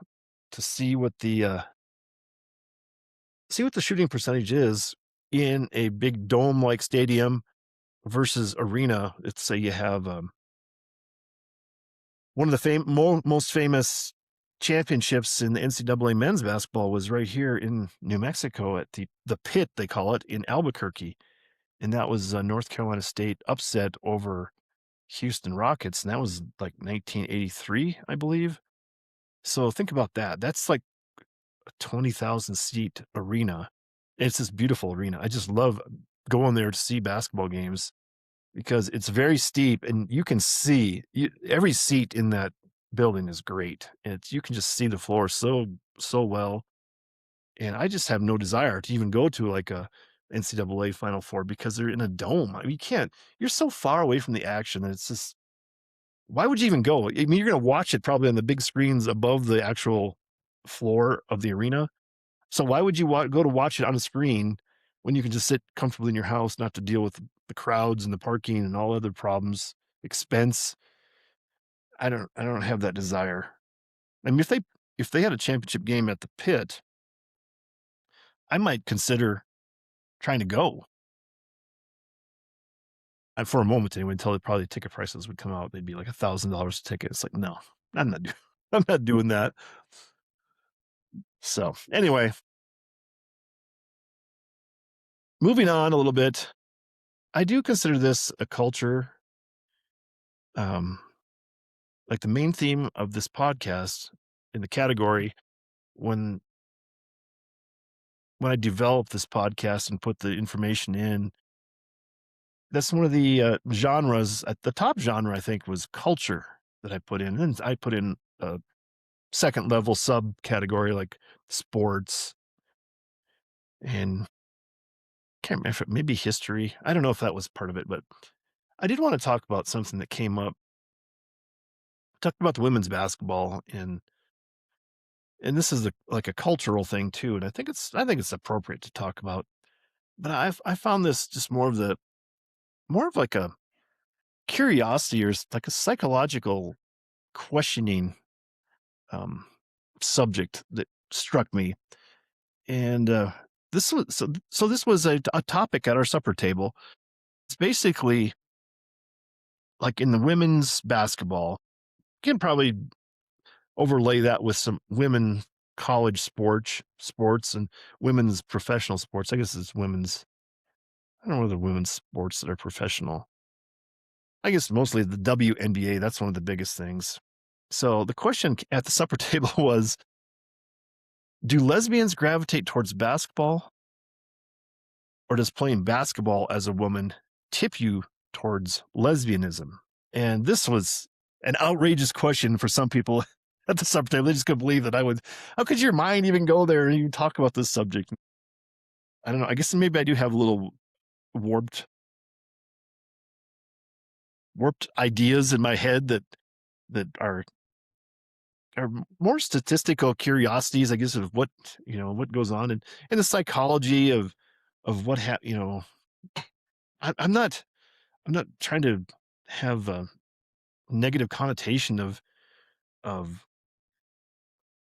to see what the shooting percentage is in a big dome-like stadium versus arena. Let's say you have one of the most famous championships in the NCAA men's basketball was right here in New Mexico at the pit, they call it, in Albuquerque, and that was North Carolina State upset over Houston Rockets, and that was like 1983, I believe. So think about that. That's like a 20,000 seat arena. It's this beautiful arena. I just love going there to see basketball games because it's very steep and you can see every seat in that building is great. You can just see the floor so well. And I just have no desire to even go to like a NCAA Final Four because they're in a dome. I mean, you can't. You're so far away from the action that it's just why would you even go? I mean, you're going to watch it probably on the big screens above the actual floor of the arena. So why would you go to watch it on a screen when you can just sit comfortably in your house, not to deal with the crowds and the parking and all other problems, expense? I don't have that desire. I mean, if they had a championship game at the pit, I might consider trying to go. And for a moment anyway, until probably ticket prices would come out, they'd be like $1,000 a ticket. It's like, no, I'm not doing I'm not doing that. So anyway, moving on a little bit, I do consider this a culture. Um, like the main theme of this podcast in the category when I developed this podcast and put the information in, that's one of the genres. At the top genre, I think, was culture that I put in. And I put in a second level subcategory like sports and can't remember if maybe history. I don't know if that was part of it, but I did want to talk about something that came up. Talked about the women's basketball and this is like a cultural thing too, and I think it's appropriate to talk about. But I found this just more of like a curiosity or like a psychological questioning um, subject that struck me, and this was a topic at our supper table. It's basically like in the women's basketball. You can probably overlay that with some women college sports and women's professional sports. I guess it's women's. I don't know the women's sports that are professional. I guess mostly the WNBA. That's one of the biggest things. So the question at the supper table was, do lesbians gravitate towards basketball, or does playing basketball as a woman tip you towards lesbianism? And this was an outrageous question for some people at the supper table. They just couldn't believe that how could your mind even go there and even talk about this subject? I don't know. I guess maybe I do have a little warped ideas in my head that are more statistical curiosities, I guess, of what goes on and the psychology of I'm not trying to have a negative connotation of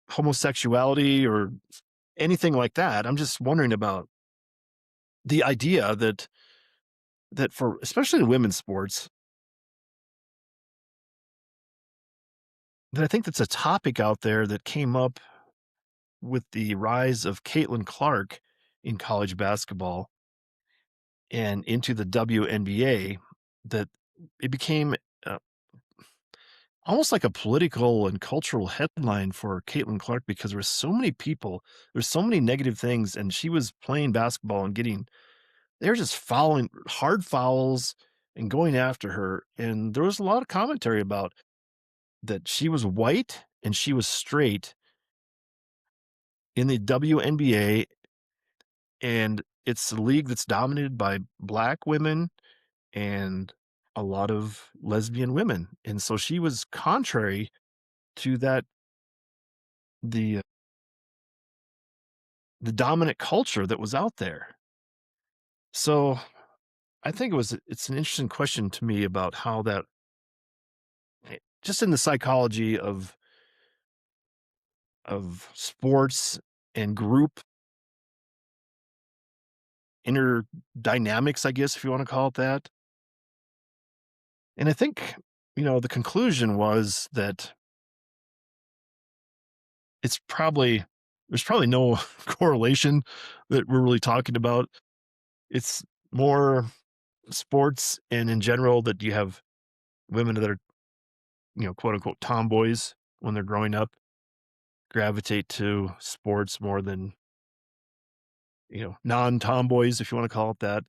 homosexuality or anything like that. I'm just wondering about the idea that for especially in women's sports, that I think that's a topic out there that came up with the rise of Caitlin Clark in college basketball and into the WNBA, that it became uh, almost like a political and cultural headline for Caitlin Clark because there were so many people, there's so many negative things, and she was playing basketball and they were just fouling hard fouls and going after her. And there was a lot of commentary about that she was white and she was straight in the WNBA, and it's a league that's dominated by black women and a lot of lesbian women, and so she was contrary to that the the dominant culture that was out there. So I think it's an interesting question to me about how that just in the psychology of sports and group inner dynamics, I guess, if you want to call it that. And I think, the conclusion was that it's probably there's probably no correlation that we're really talking about. It's more sports and in general that you have women that are, quote unquote tomboys when they're growing up gravitate to sports more than, non-tomboys, if you want to call it that.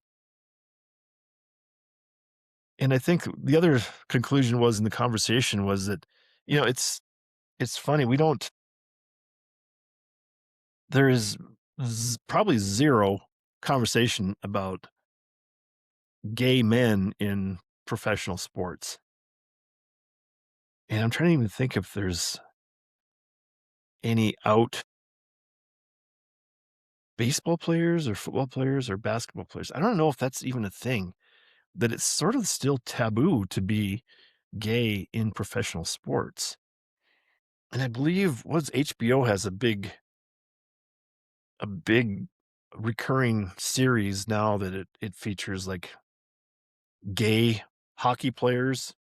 And I think the other conclusion was in the conversation was that, it's funny. There is probably zero conversation about gay men in professional sports. And I'm trying to even think if there's any out baseball players or football players or basketball players. I don't know if that's even a thing, that it's sort of still taboo to be gay in professional sports. And I believe was HBO has a big recurring series now that it features like gay hockey players.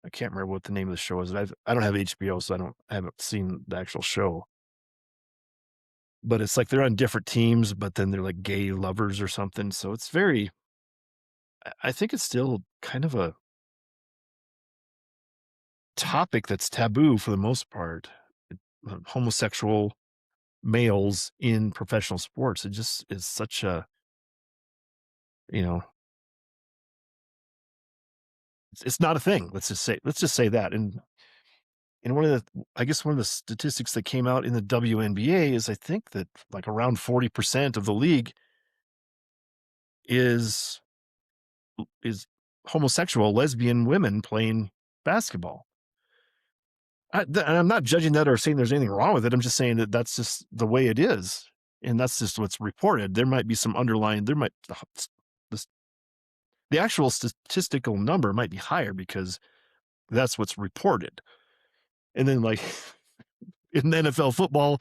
I can't remember what the name of the show is. I don't have HBO, so I haven't seen the actual show. But it's like they're on different teams, but then they're like gay lovers or something. So it's very I think it's still kind of a topic that's taboo for the most part. Homosexual males in professional sports. It just is such a, you know, it's not a thing. Let's just say that. And I guess one of the statistics that came out in the WNBA is I think that like around 40% of the league is is homosexual lesbian women playing basketball. And I'm not judging that or saying there's anything wrong with it. I'm just saying that that's just the way it is, and that's just what's reported. There might be some underlying. The, the actual statistical number might be higher because that's what's reported. And then, like in NFL football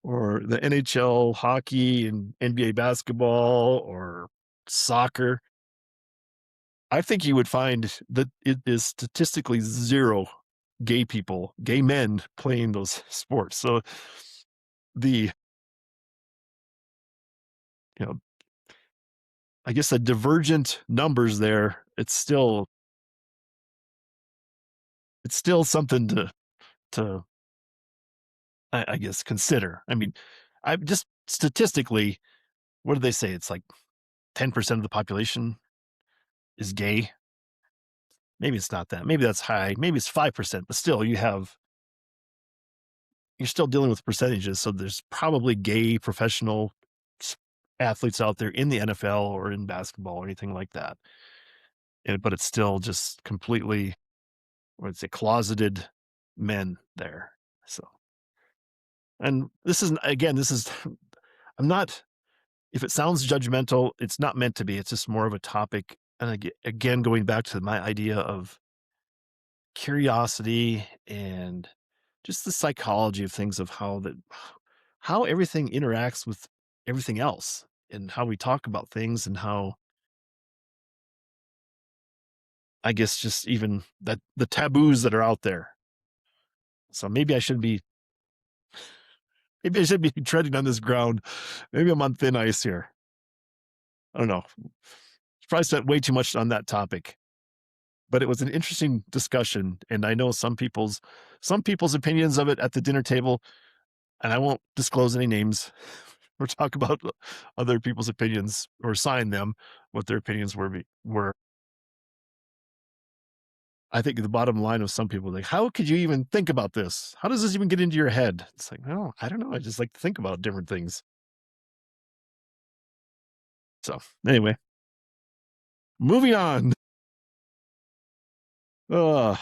or the NHL hockey and NBA basketball or soccer, I think you would find that it is statistically zero gay men playing those sports. So the, you know, I guess the divergent numbers there, it's still something to I guess consider. I mean, I just statistically, what do they say? It's like 10% of the population is gay. Maybe it's not that. Maybe that's high. Maybe it's 5%, but still you're still dealing with percentages. So there's probably gay professional athletes out there in the NFL or in basketball or anything like that. But it's still just completely, what's it, closeted men there. So, and this is, I'm not, if it sounds judgmental, it's not meant to be. It's just more of a topic. And again, going back to my idea of curiosity and just the psychology of things of how everything interacts with everything else and how we talk about things and how I guess just even that the taboos that are out there. So maybe I should be treading on this ground. Maybe I'm on thin ice here. I don't know. Probably spent way too much on that topic. But it was an interesting discussion, and I know some people's opinions of it at the dinner table, and I won't disclose any names or talk about other people's opinions or assign them what their opinions were. I think the bottom line of some people like, how could you even think about this? How does this even get into your head? It's like, no, I don't know. I just like to think about different things. So anyway, moving on. Uh,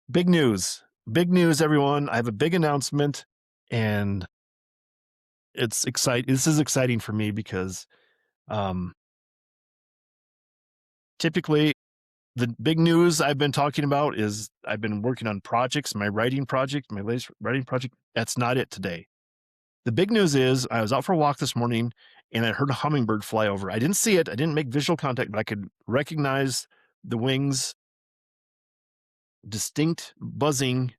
big news. Big news, everyone. I have a big announcement, and it's exciting. This is exciting for me because um, typically the big news I've been talking about is I've been working on projects, my writing project, my latest writing project. That's not it today. The big news is I was out for a walk this morning and I heard a hummingbird fly over. I didn't see it. I didn't make visual contact, but I could recognize the wings, distinct buzzing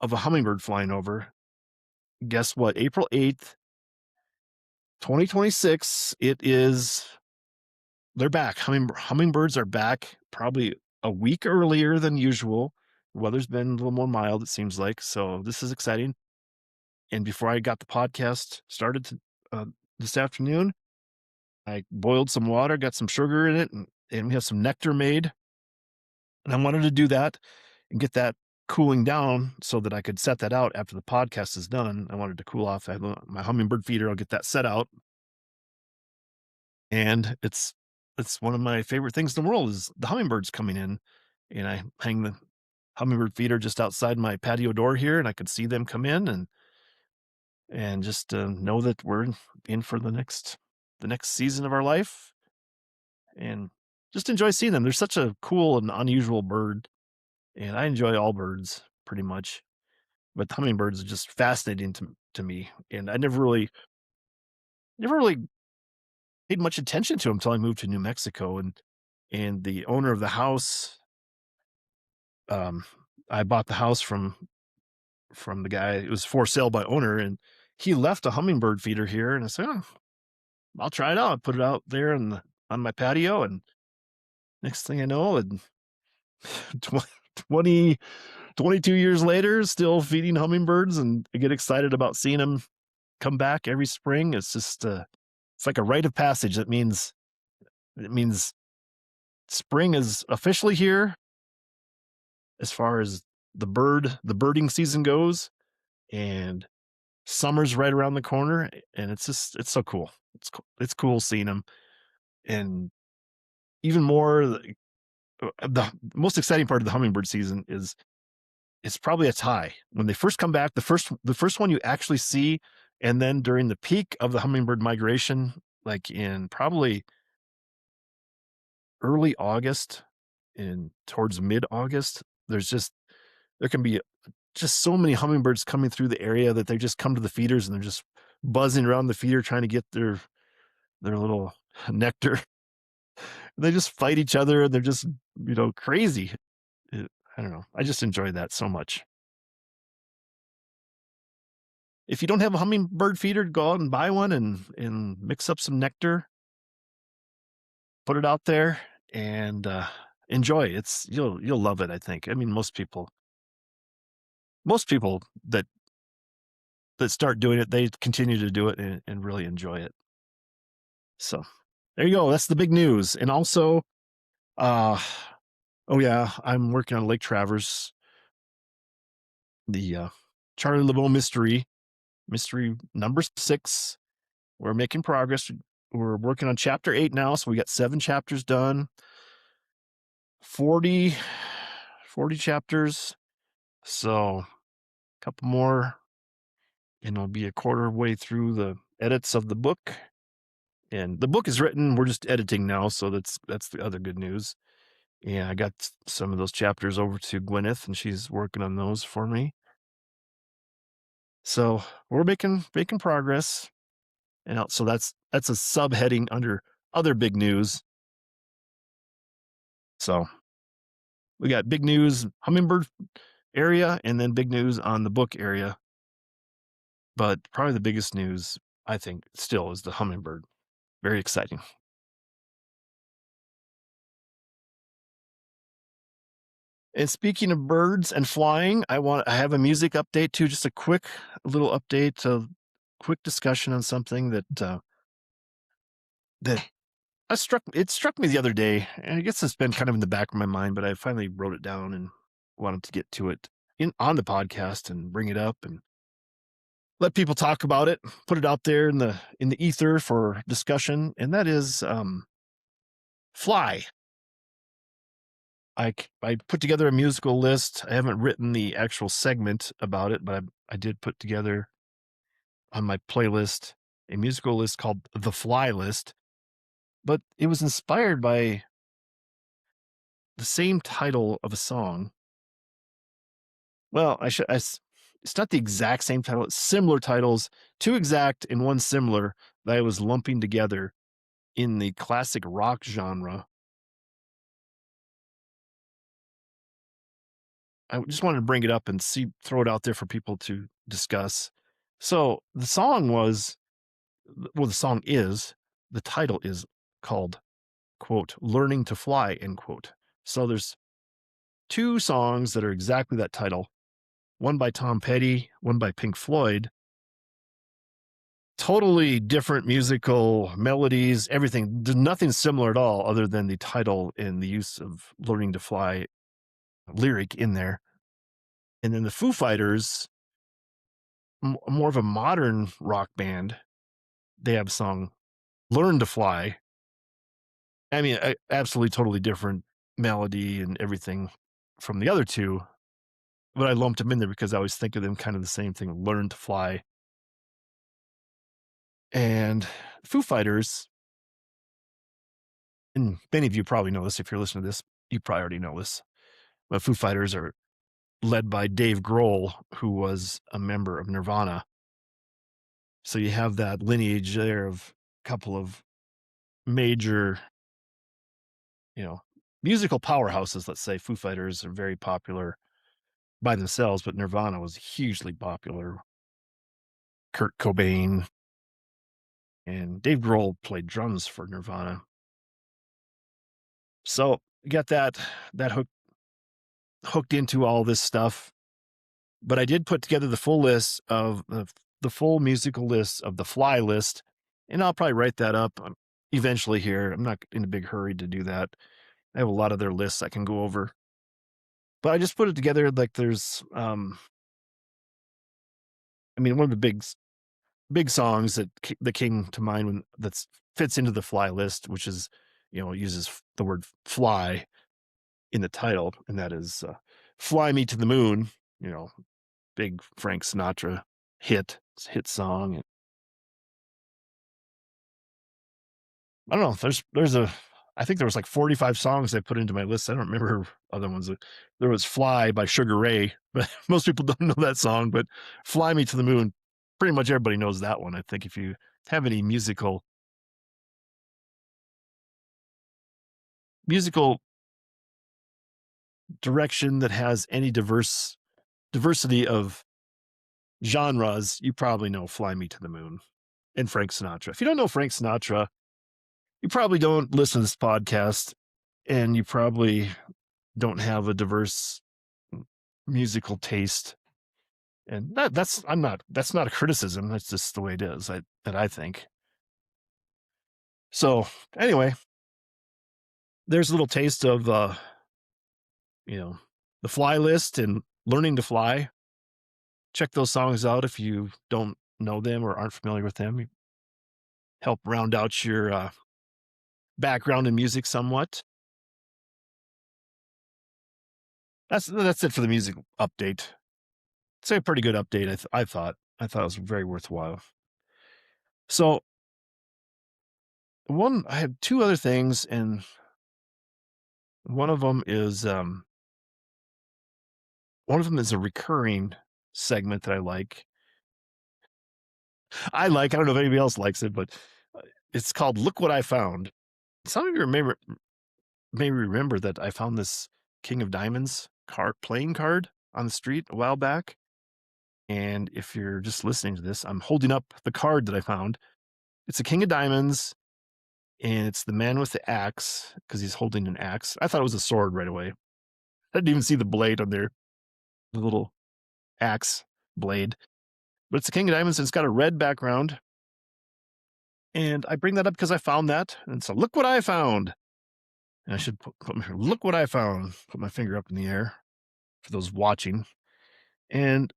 of a hummingbird flying over. Guess what? April 8th, 2026. It is, they're back. Hummingbirds are back probably a week earlier than usual. Weather's been a little more mild, it seems like. So this is exciting. And before I got the podcast started this afternoon, I boiled some water, got some sugar in it, and we have some nectar made. And I wanted to do that and get that cooling down so that I could set that out after the podcast is done. I wanted to cool off. I have my hummingbird feeder. I'll get that set out. And it's one of my favorite things in the world is the hummingbirds coming in. And I hang the hummingbird feeder just outside my patio door here, and I could see them come in and just know that we're in for the next season of our life, and just enjoy seeing them. They're such a cool and unusual bird, and I enjoy all birds pretty much, but hummingbirds are just fascinating to me. And I never really paid much attention to them until I moved to New Mexico, and the owner of the house, um, I bought the house from the guy. It was for sale by owner, and he left a hummingbird feeder here, and I said, "Oh, I'll try it out." I put it out there on my patio, and next thing I know, and 20 22 years later, still feeding hummingbirds, and I get excited about seeing them come back every spring. It's just it's like a rite of passage. It means spring is officially here as far as the birding season goes, and summer's right around the corner, and it's so cool. It's cool seeing them. And even more, the most exciting part of the hummingbird season is it's probably a tie. When they first come back, the first one you actually see, and then during the peak of the hummingbird migration, like in probably early August and towards mid-August, there can be just so many hummingbirds coming through the area that they just come to the feeders and they're just buzzing around the feeder trying to get their little nectar. They just fight each other, and they're just, crazy. I don't know. I just enjoy that so much. If you don't have a hummingbird feeder, go out and buy one and mix up some nectar, put it out there, and enjoy. You'll love it, I think. I mean, most people that start doing it, they continue to do it and really enjoy it. So there you go. That's the big news. And also, uh, oh yeah, I'm working on Lake Traverse, the Charlie LeBeau mystery number 6. We're making progress. We're working on chapter 8 now, so we got 7 chapters done. 40 chapters. So a couple more, and I'll be a quarter way through the edits of the book. And the book is written. We're just editing now, so that's the other good news. And I got some of those chapters over to Gwyneth, and she's working on those for me. So we're making progress. And so that's a subheading under other big news. So we got big news, hummingbird area, and then big news on the book area. But probably the biggest news, I think, still is the hummingbird. Very exciting. And speaking of birds and flying, I have a music update too, just a quick little update, a quick discussion on something that struck me the other day. And I guess it's been kind of in the back of my mind, but I finally wrote it down and wanted to get to it on the podcast and bring it up and let people talk about it, put it out there in the ether for discussion. And that is fly. I put together a musical list. I haven't written the actual segment about it, but I did put together on my playlist a musical list called The Fly List, but it was inspired by the same title of a song. Well, it's not the exact same title. It's similar titles, two exact and one similar that I was lumping together in the classic rock genre. I just wanted to bring it up and throw it out there for people to discuss. So the song the song is, the title is called, quote, Learning to Fly, end quote. So there's two songs that are exactly that title, one by Tom Petty, one by Pink Floyd. Totally different musical melodies, everything. There's nothing similar at all other than the title and the use of Learning to Fly lyric in there. And then the Foo Fighters, more of a modern rock band, they have a song Learn to Fly. I mean, absolutely totally different melody and everything from the other two, but I lumped them in there because I always think of them kind of the same thing, Learn to Fly. And Foo Fighters, and many of you probably know this if you're listening to this, you probably already know this, but Foo Fighters are led by Dave Grohl, who was a member of Nirvana. So you have that lineage there of a couple of major, musical powerhouses. Let's say Foo Fighters are very popular by themselves, but Nirvana was hugely popular. Kurt Cobain and Dave Grohl played drums for Nirvana. So you got that hooked into all this stuff. But I did put together the full list of the full musical list of the Fly list, and I'll probably write that up eventually here. I'm not in a big hurry to do that. I have a lot of their lists I can go over. But I just put it together like there's one of the big songs that came to mind that fits into the Fly list, which is, uses the word fly in the title, and that is Fly Me to the Moon, big Frank Sinatra hit song. And I don't know, I think there was like 45 songs I put into my list. I don't remember other ones. There was Fly by Sugar Ray, but most people don't know that song, but Fly Me to the Moon, pretty much everybody knows that one. I think if you have any musical direction that has any diversity of genres, you probably know Fly Me to the Moon and Frank Sinatra. If you don't know Frank Sinatra, you probably don't listen to this podcast, and you probably don't have a diverse musical taste. And that's not a criticism. That's just the way it is, that I think. So anyway, there's a little taste of the Fly list and Learning to Fly. Check those songs out if you don't know them or aren't familiar with them. Help round out your background in music somewhat. That's it for the music update. It's a pretty good update. I thought it was very worthwhile. So I have two other things, and one of them is a recurring segment that I like. I don't know if anybody else likes it, but it's called Look What I Found. Some of you maybe remember that I found this King of Diamonds playing card on the street a while back. And if you're just listening to this, I'm holding up the card that I found. It's a King of Diamonds, and it's the man with the axe, because he's holding an axe. I thought it was a sword right away. I didn't even see the blade on there, the little axe blade. But it's a King of Diamonds, and it's got a red background. And I bring that up because I found that. And so look what I found. And I should look what I found. Put my finger up in the air for those watching. And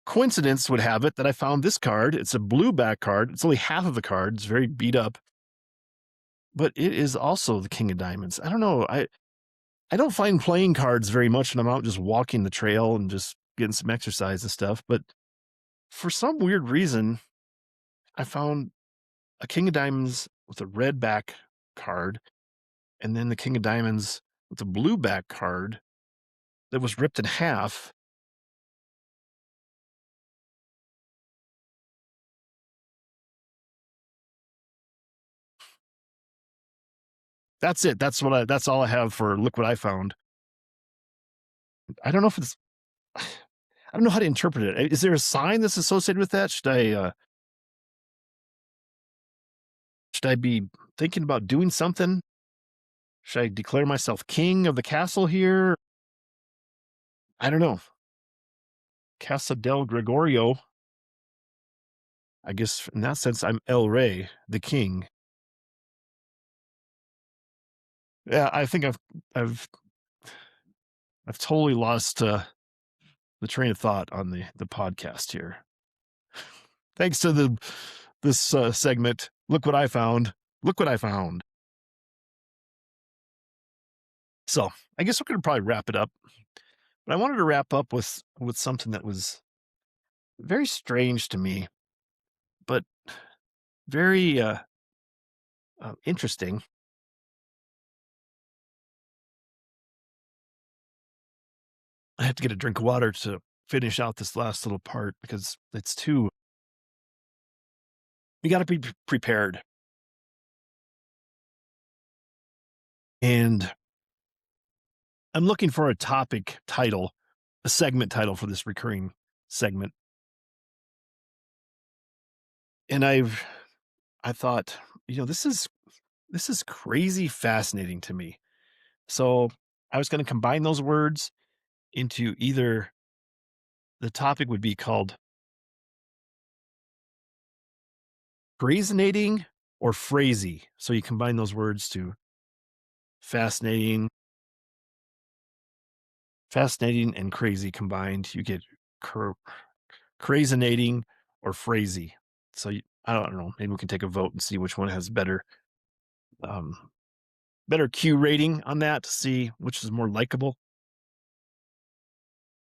coincidence would have it that I found this card. It's a blue back card. It's only half of the card. It's very beat up. but it is also the king of diamonds. I don't know. I don't find playing cards very much when I'm out just walking the trail and just getting some exercise and stuff. But for some weird reason, I found a king of diamonds with a red back card, and then the king of diamonds with a blue back card that was ripped in half. That's it. That's all I have for look what I found. I don't know if it's I don't know how to interpret it. Is there a sign that's associated with that? Should I be thinking about doing something? Should I declare myself king of the castle here? I don't know. Casa del Gregorio. I guess in that sense, I'm El Rey, the king. Yeah, I think I've I've totally lost the train of thought on the podcast here. Thanks to this segment. Look what I found. Look what I found. So I guess we're going to probably wrap it up. But I wanted to wrap up with something that was very strange to me, but very interesting. I have to get a drink of water to finish out this last little part because it's too. You got to be prepared. And I'm looking for a topic title, a segment title for this recurring segment. And I thought, this is crazy fascinating to me. So I was going to combine those words into either the topic would be called phrasenating or phrasy. So you combine those words to fascinating and crazy combined. You get crazinating or phrasy. So I don't know. Maybe we can take a vote and see which one has better Q rating on that to see which is more likable.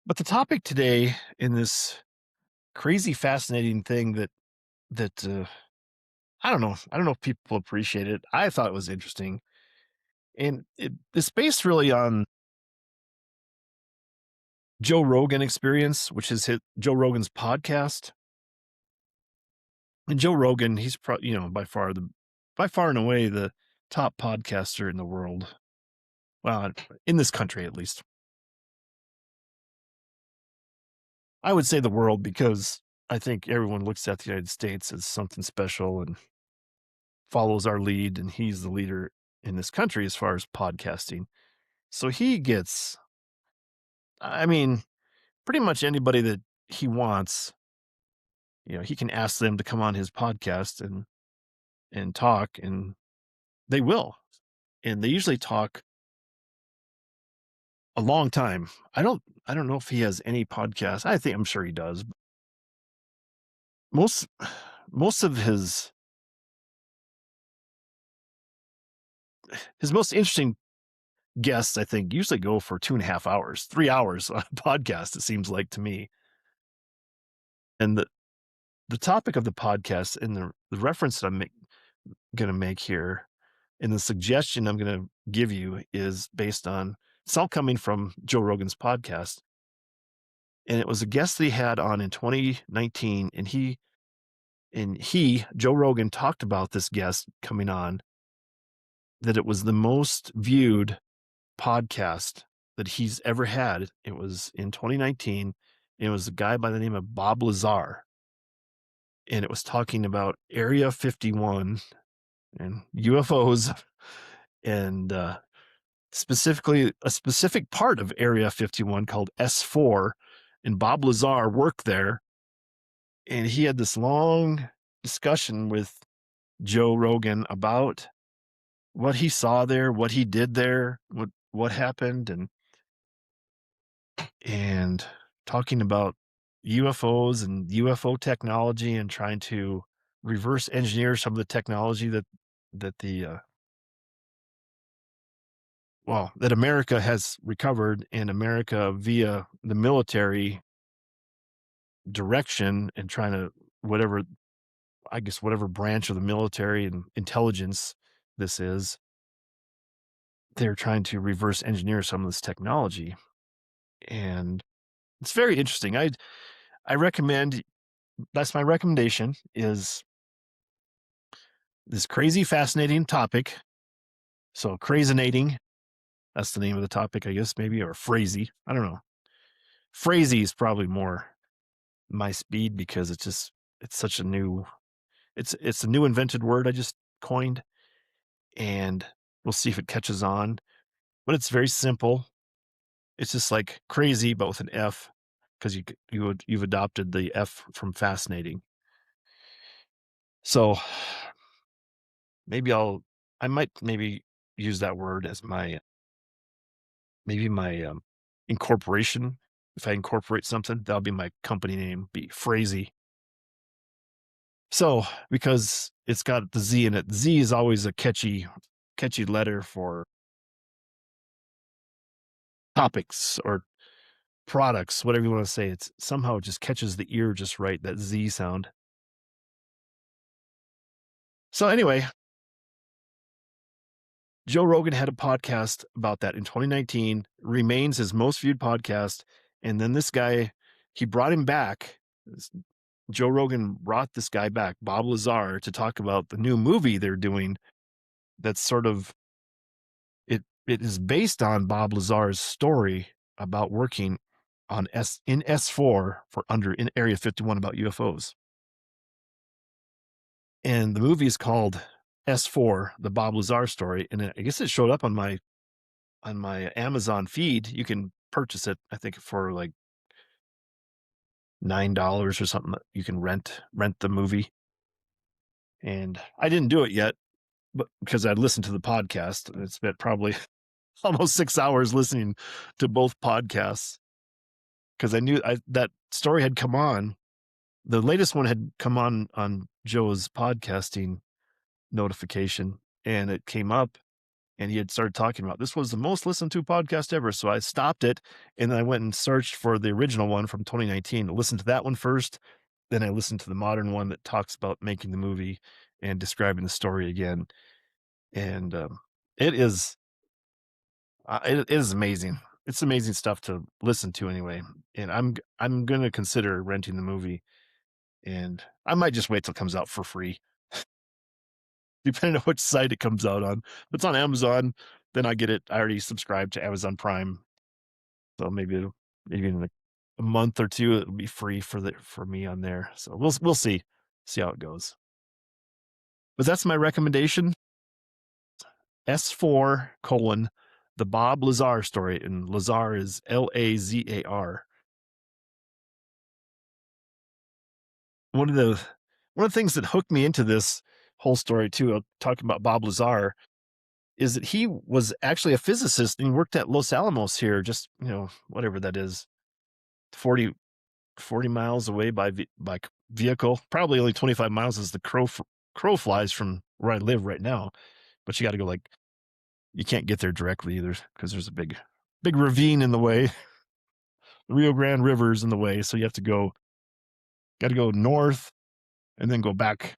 But the topic today in this crazy fascinating thing that I don't know. I don't know if people appreciate it. I thought it was interesting. And it's based really on Joe Rogan experience, which is Joe Rogan's podcast. And Joe Rogan, he's by far and away the top podcaster in the world. Well, in this country at least. I would say the world because I think everyone looks at the United States as something special and follows our lead, and he's the leader in this country as far as podcasting. So he gets, I mean, pretty much anybody that he wants, he can ask them to come on his podcast and talk, and they will. And they usually talk a long time. I don't know if he has any podcasts. I'm sure he does. Most of his most interesting guests, I think, usually go for 2.5 hours, 3 hours on a podcast, it seems like to me. And the topic of the podcast and the reference that I'm going to make here and the suggestion I'm going to give you is based on, it's all coming from Joe Rogan's podcast. And it was a guest that he had on in 2019. And Joe Rogan, talked about this guest coming on, that it was the most viewed podcast that he's ever had. It was in 2019. And it was a guy by the name of Bob Lazar. And it was talking about Area 51 and UFOs and specifically a specific part of Area 51 called S4. And Bob Lazar worked there. And he had this long discussion with Joe Rogan about what he saw there, what he did there, what happened, and talking about UFOs and UFO technology and trying to reverse engineer some of the technology that the well, that America has recovered, and America via the military direction and trying to whatever I guess whatever branch of the military and intelligence this is, they're trying to reverse engineer some of this technology. And it's very interesting. I recommend that's my recommendation is this crazy fascinating topic. So crazinating, that's the name of the topic, I guess, maybe, or phrasy. I don't know. Phrasy is probably more my speed because it's such a new it's a new invented word I just coined, and we'll see if it catches on. But it's very simple. It's just like crazy, but with an F, because you've adopted the F from fascinating. So maybe I might maybe use that word as my incorporation. If I incorporate something, that'll be my company name, be Phrasy. So because it's got the Z in it, Z is always a catchy letter for topics or products, whatever you want to say. It's somehow it just catches the ear just right, that Z sound. So anyway, Joe Rogan had a podcast about that in 2019, remains his most viewed podcast. And then this guy, he brought him back. Joe Rogan brought this guy back, Bob Lazar, to talk about the new movie they're doing. That's sort of it is based on Bob Lazar's story about working on in S4 for under in Area 51 about UFOs. And the movie is called S4, the Bob Lazar story. And I guess it showed up on my Amazon feed. You can purchase it, I think, for like $9 or something. You can rent the movie. And I didn't do it yet, but because I'd listened to the podcast, and it's been probably almost 6 hours listening to both podcasts because I knew that story had come on. The latest one had come on Joe's podcasting notification, and it came up, and he had started talking about this was the most listened to podcast ever. So I stopped it, and then I went and searched for the original one from 2019. I listened to that one first, then I listened to the modern one that talks about making the movie and describing the story again. And it is it is amazing. It's amazing stuff to listen to anyway. And I'm gonna consider renting the movie, and I might just wait till it comes out for free, depending on which site it comes out on. If it's on Amazon, then I get it. I already subscribed to Amazon Prime, so maybe in a month or two it'll be free for me on there. So we'll see how it goes. But that's my recommendation. S4 colon the Bob Lazar story, and Lazar is Lazar. One of the things that hooked me into this whole story too, talking about Bob Lazar, is that he was actually a physicist and he worked at Los Alamos here, just whatever that is, 40 miles away by vehicle. Probably only 25 miles as the crow flies from where I live right now. But you got to go you can't get there directly either because there's a big ravine in the way. The Rio Grande River's in the way, so you have to got to go north and then go back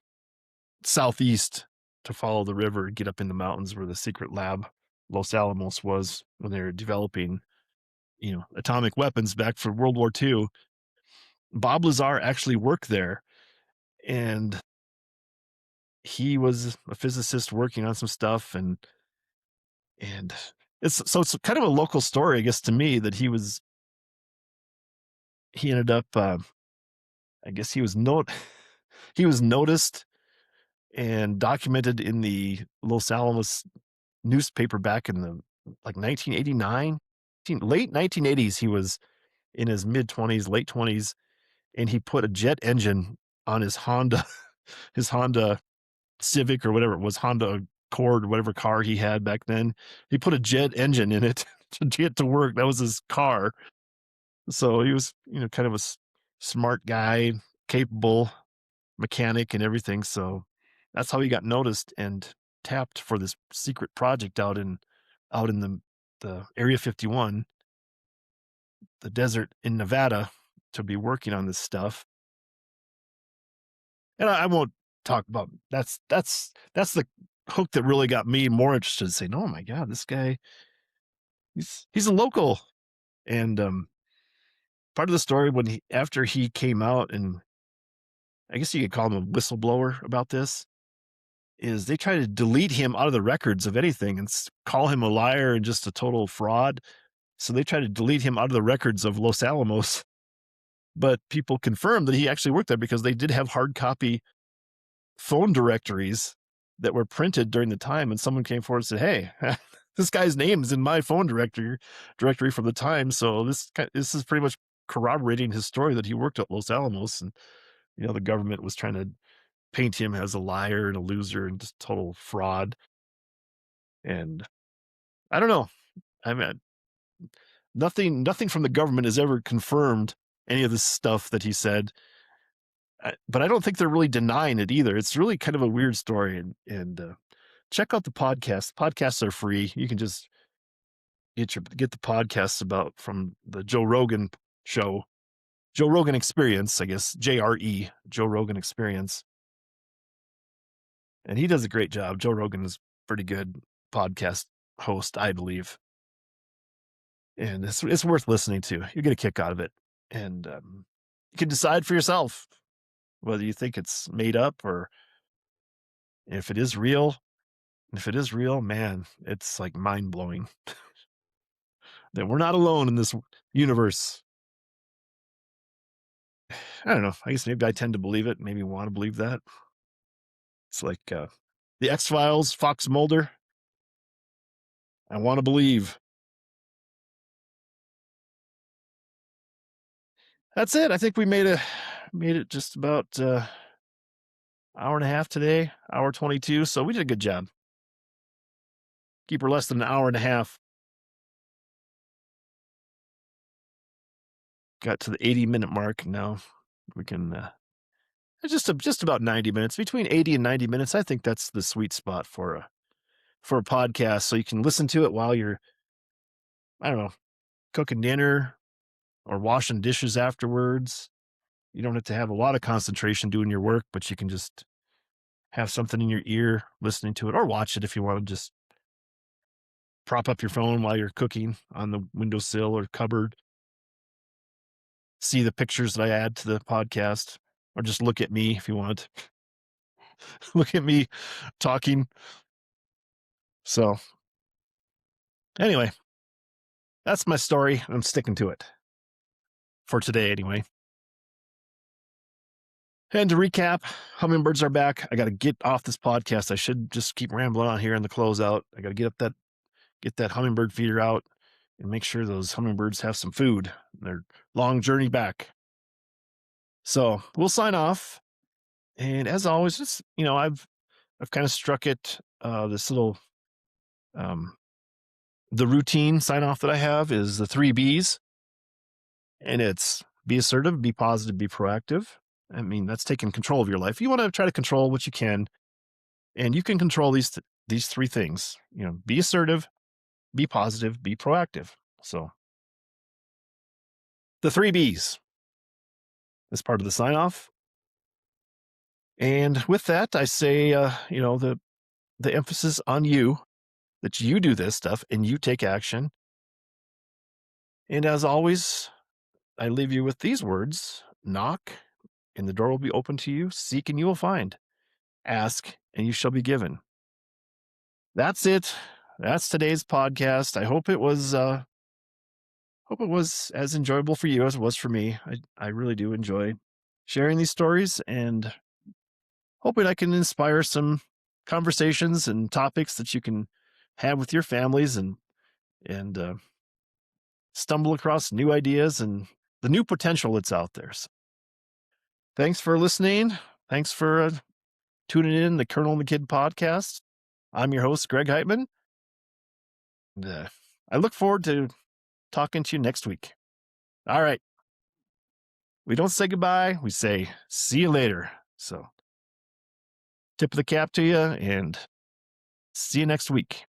southeast to follow the river, get up in the mountains where the secret lab Los Alamos was when they were developing, atomic weapons back for World War II. Bob Lazar actually worked there, and he was a physicist working on some stuff, and it's kind of a local story, I guess, to me, that he ended up, I guess he was noticed and documented in the Los Alamos newspaper back in the 1989, late 1980s. He was in his mid 20s, late 20s, and he put a jet engine on his his Honda Civic or whatever it was, Honda Accord, whatever car he had back then. He put a jet engine in it to get to work. That was his car. So he was, kind of a smart guy, capable mechanic and everything. So that's how he got noticed and tapped for this secret project out in the the Area 51, the desert in Nevada, to be working on this stuff. And I won't talk about that's the hook that really got me more interested, saying, "Oh my god, this guy, he's a local." And part of the story when after he came out, and I guess you could call him a whistleblower about this, is they try to delete him out of the records of anything and call him a liar and just a total fraud. So they try to delete him out of the records of Los Alamos. But people confirmed that he actually worked there because they did have hard copy phone directories that were printed during the time. And someone came forward and said, "Hey, this guy's name is in my phone directory from the time. So this is pretty much corroborating his story that he worked at Los Alamos." And, the government was trying to paint him as a liar and a loser and just total fraud. And I don't know. I mean, nothing from the government has ever confirmed any of this stuff that he said. But I don't think they're really denying it either. It's really kind of a weird story. And check out the podcast. Podcasts are free. You can just get the podcasts from the Joe Rogan show, Joe Rogan Experience, I guess, JRE, Joe Rogan Experience. And he does a great job. Joe Rogan is pretty good podcast host, I believe. And it's worth listening to. You get a kick out of it. And you can decide for yourself whether you think it's made up or if it is real. If it is real, man, it's like mind blowing that we're not alone in this universe. I don't know. I guess maybe I tend to believe it. Maybe want to believe that. It's like the X-Files, Fox Mulder. I want to believe. That's it. I think we made it just about hour and a half today, hour 22. So we did a good job. Keep her less than an hour and a half. Got to the 80-minute mark. Now we can just about 90 minutes, between 80 and 90 minutes. I think that's the sweet spot for a podcast. So you can listen to it while you're, I don't know, cooking dinner or washing dishes afterwards. You don't have to have a lot of concentration doing your work, but you can just have something in your ear listening to it, or watch it if you want to just prop up your phone while you're cooking on the windowsill or cupboard. See the pictures that I add to the podcast, or just look at me if you want. Look at me talking. So anyway, that's my story. I'm sticking to it for today anyway. And to recap, hummingbirds are back. I got to get off this podcast. I should just keep rambling on here in the closeout. I got to get that hummingbird feeder out and make sure those hummingbirds have some food. Their long journey back. So we'll sign off. And as always, just, I've kind of struck it, this little, the routine sign off that I have is the 3 B's, and it's be assertive, be positive, be proactive. I mean, that's taking control of your life. You want to try to control what you can, and you can control these 3 things, be assertive, be positive, be proactive. So the 3 B's as part of the sign off. And with that, I say, the emphasis on you, that you do this stuff and you take action. And as always, I leave you with these words: knock and the door will be open to you. Seek and you will find. Ask and you shall be given. That's it. That's today's podcast. I hope it was as enjoyable for you as it was for me. I really do enjoy sharing these stories, and hoping I can inspire some conversations and topics that you can have with your families, and stumble across new ideas and the new potential that's out there. So thanks for listening. Thanks for tuning in the Colonel and the Kid podcast. I'm your host, Greg Heitmann. And, I look forward to talking to you next week. All right. We don't say goodbye. We say, see you later. So tip of the cap to you, and see you next week.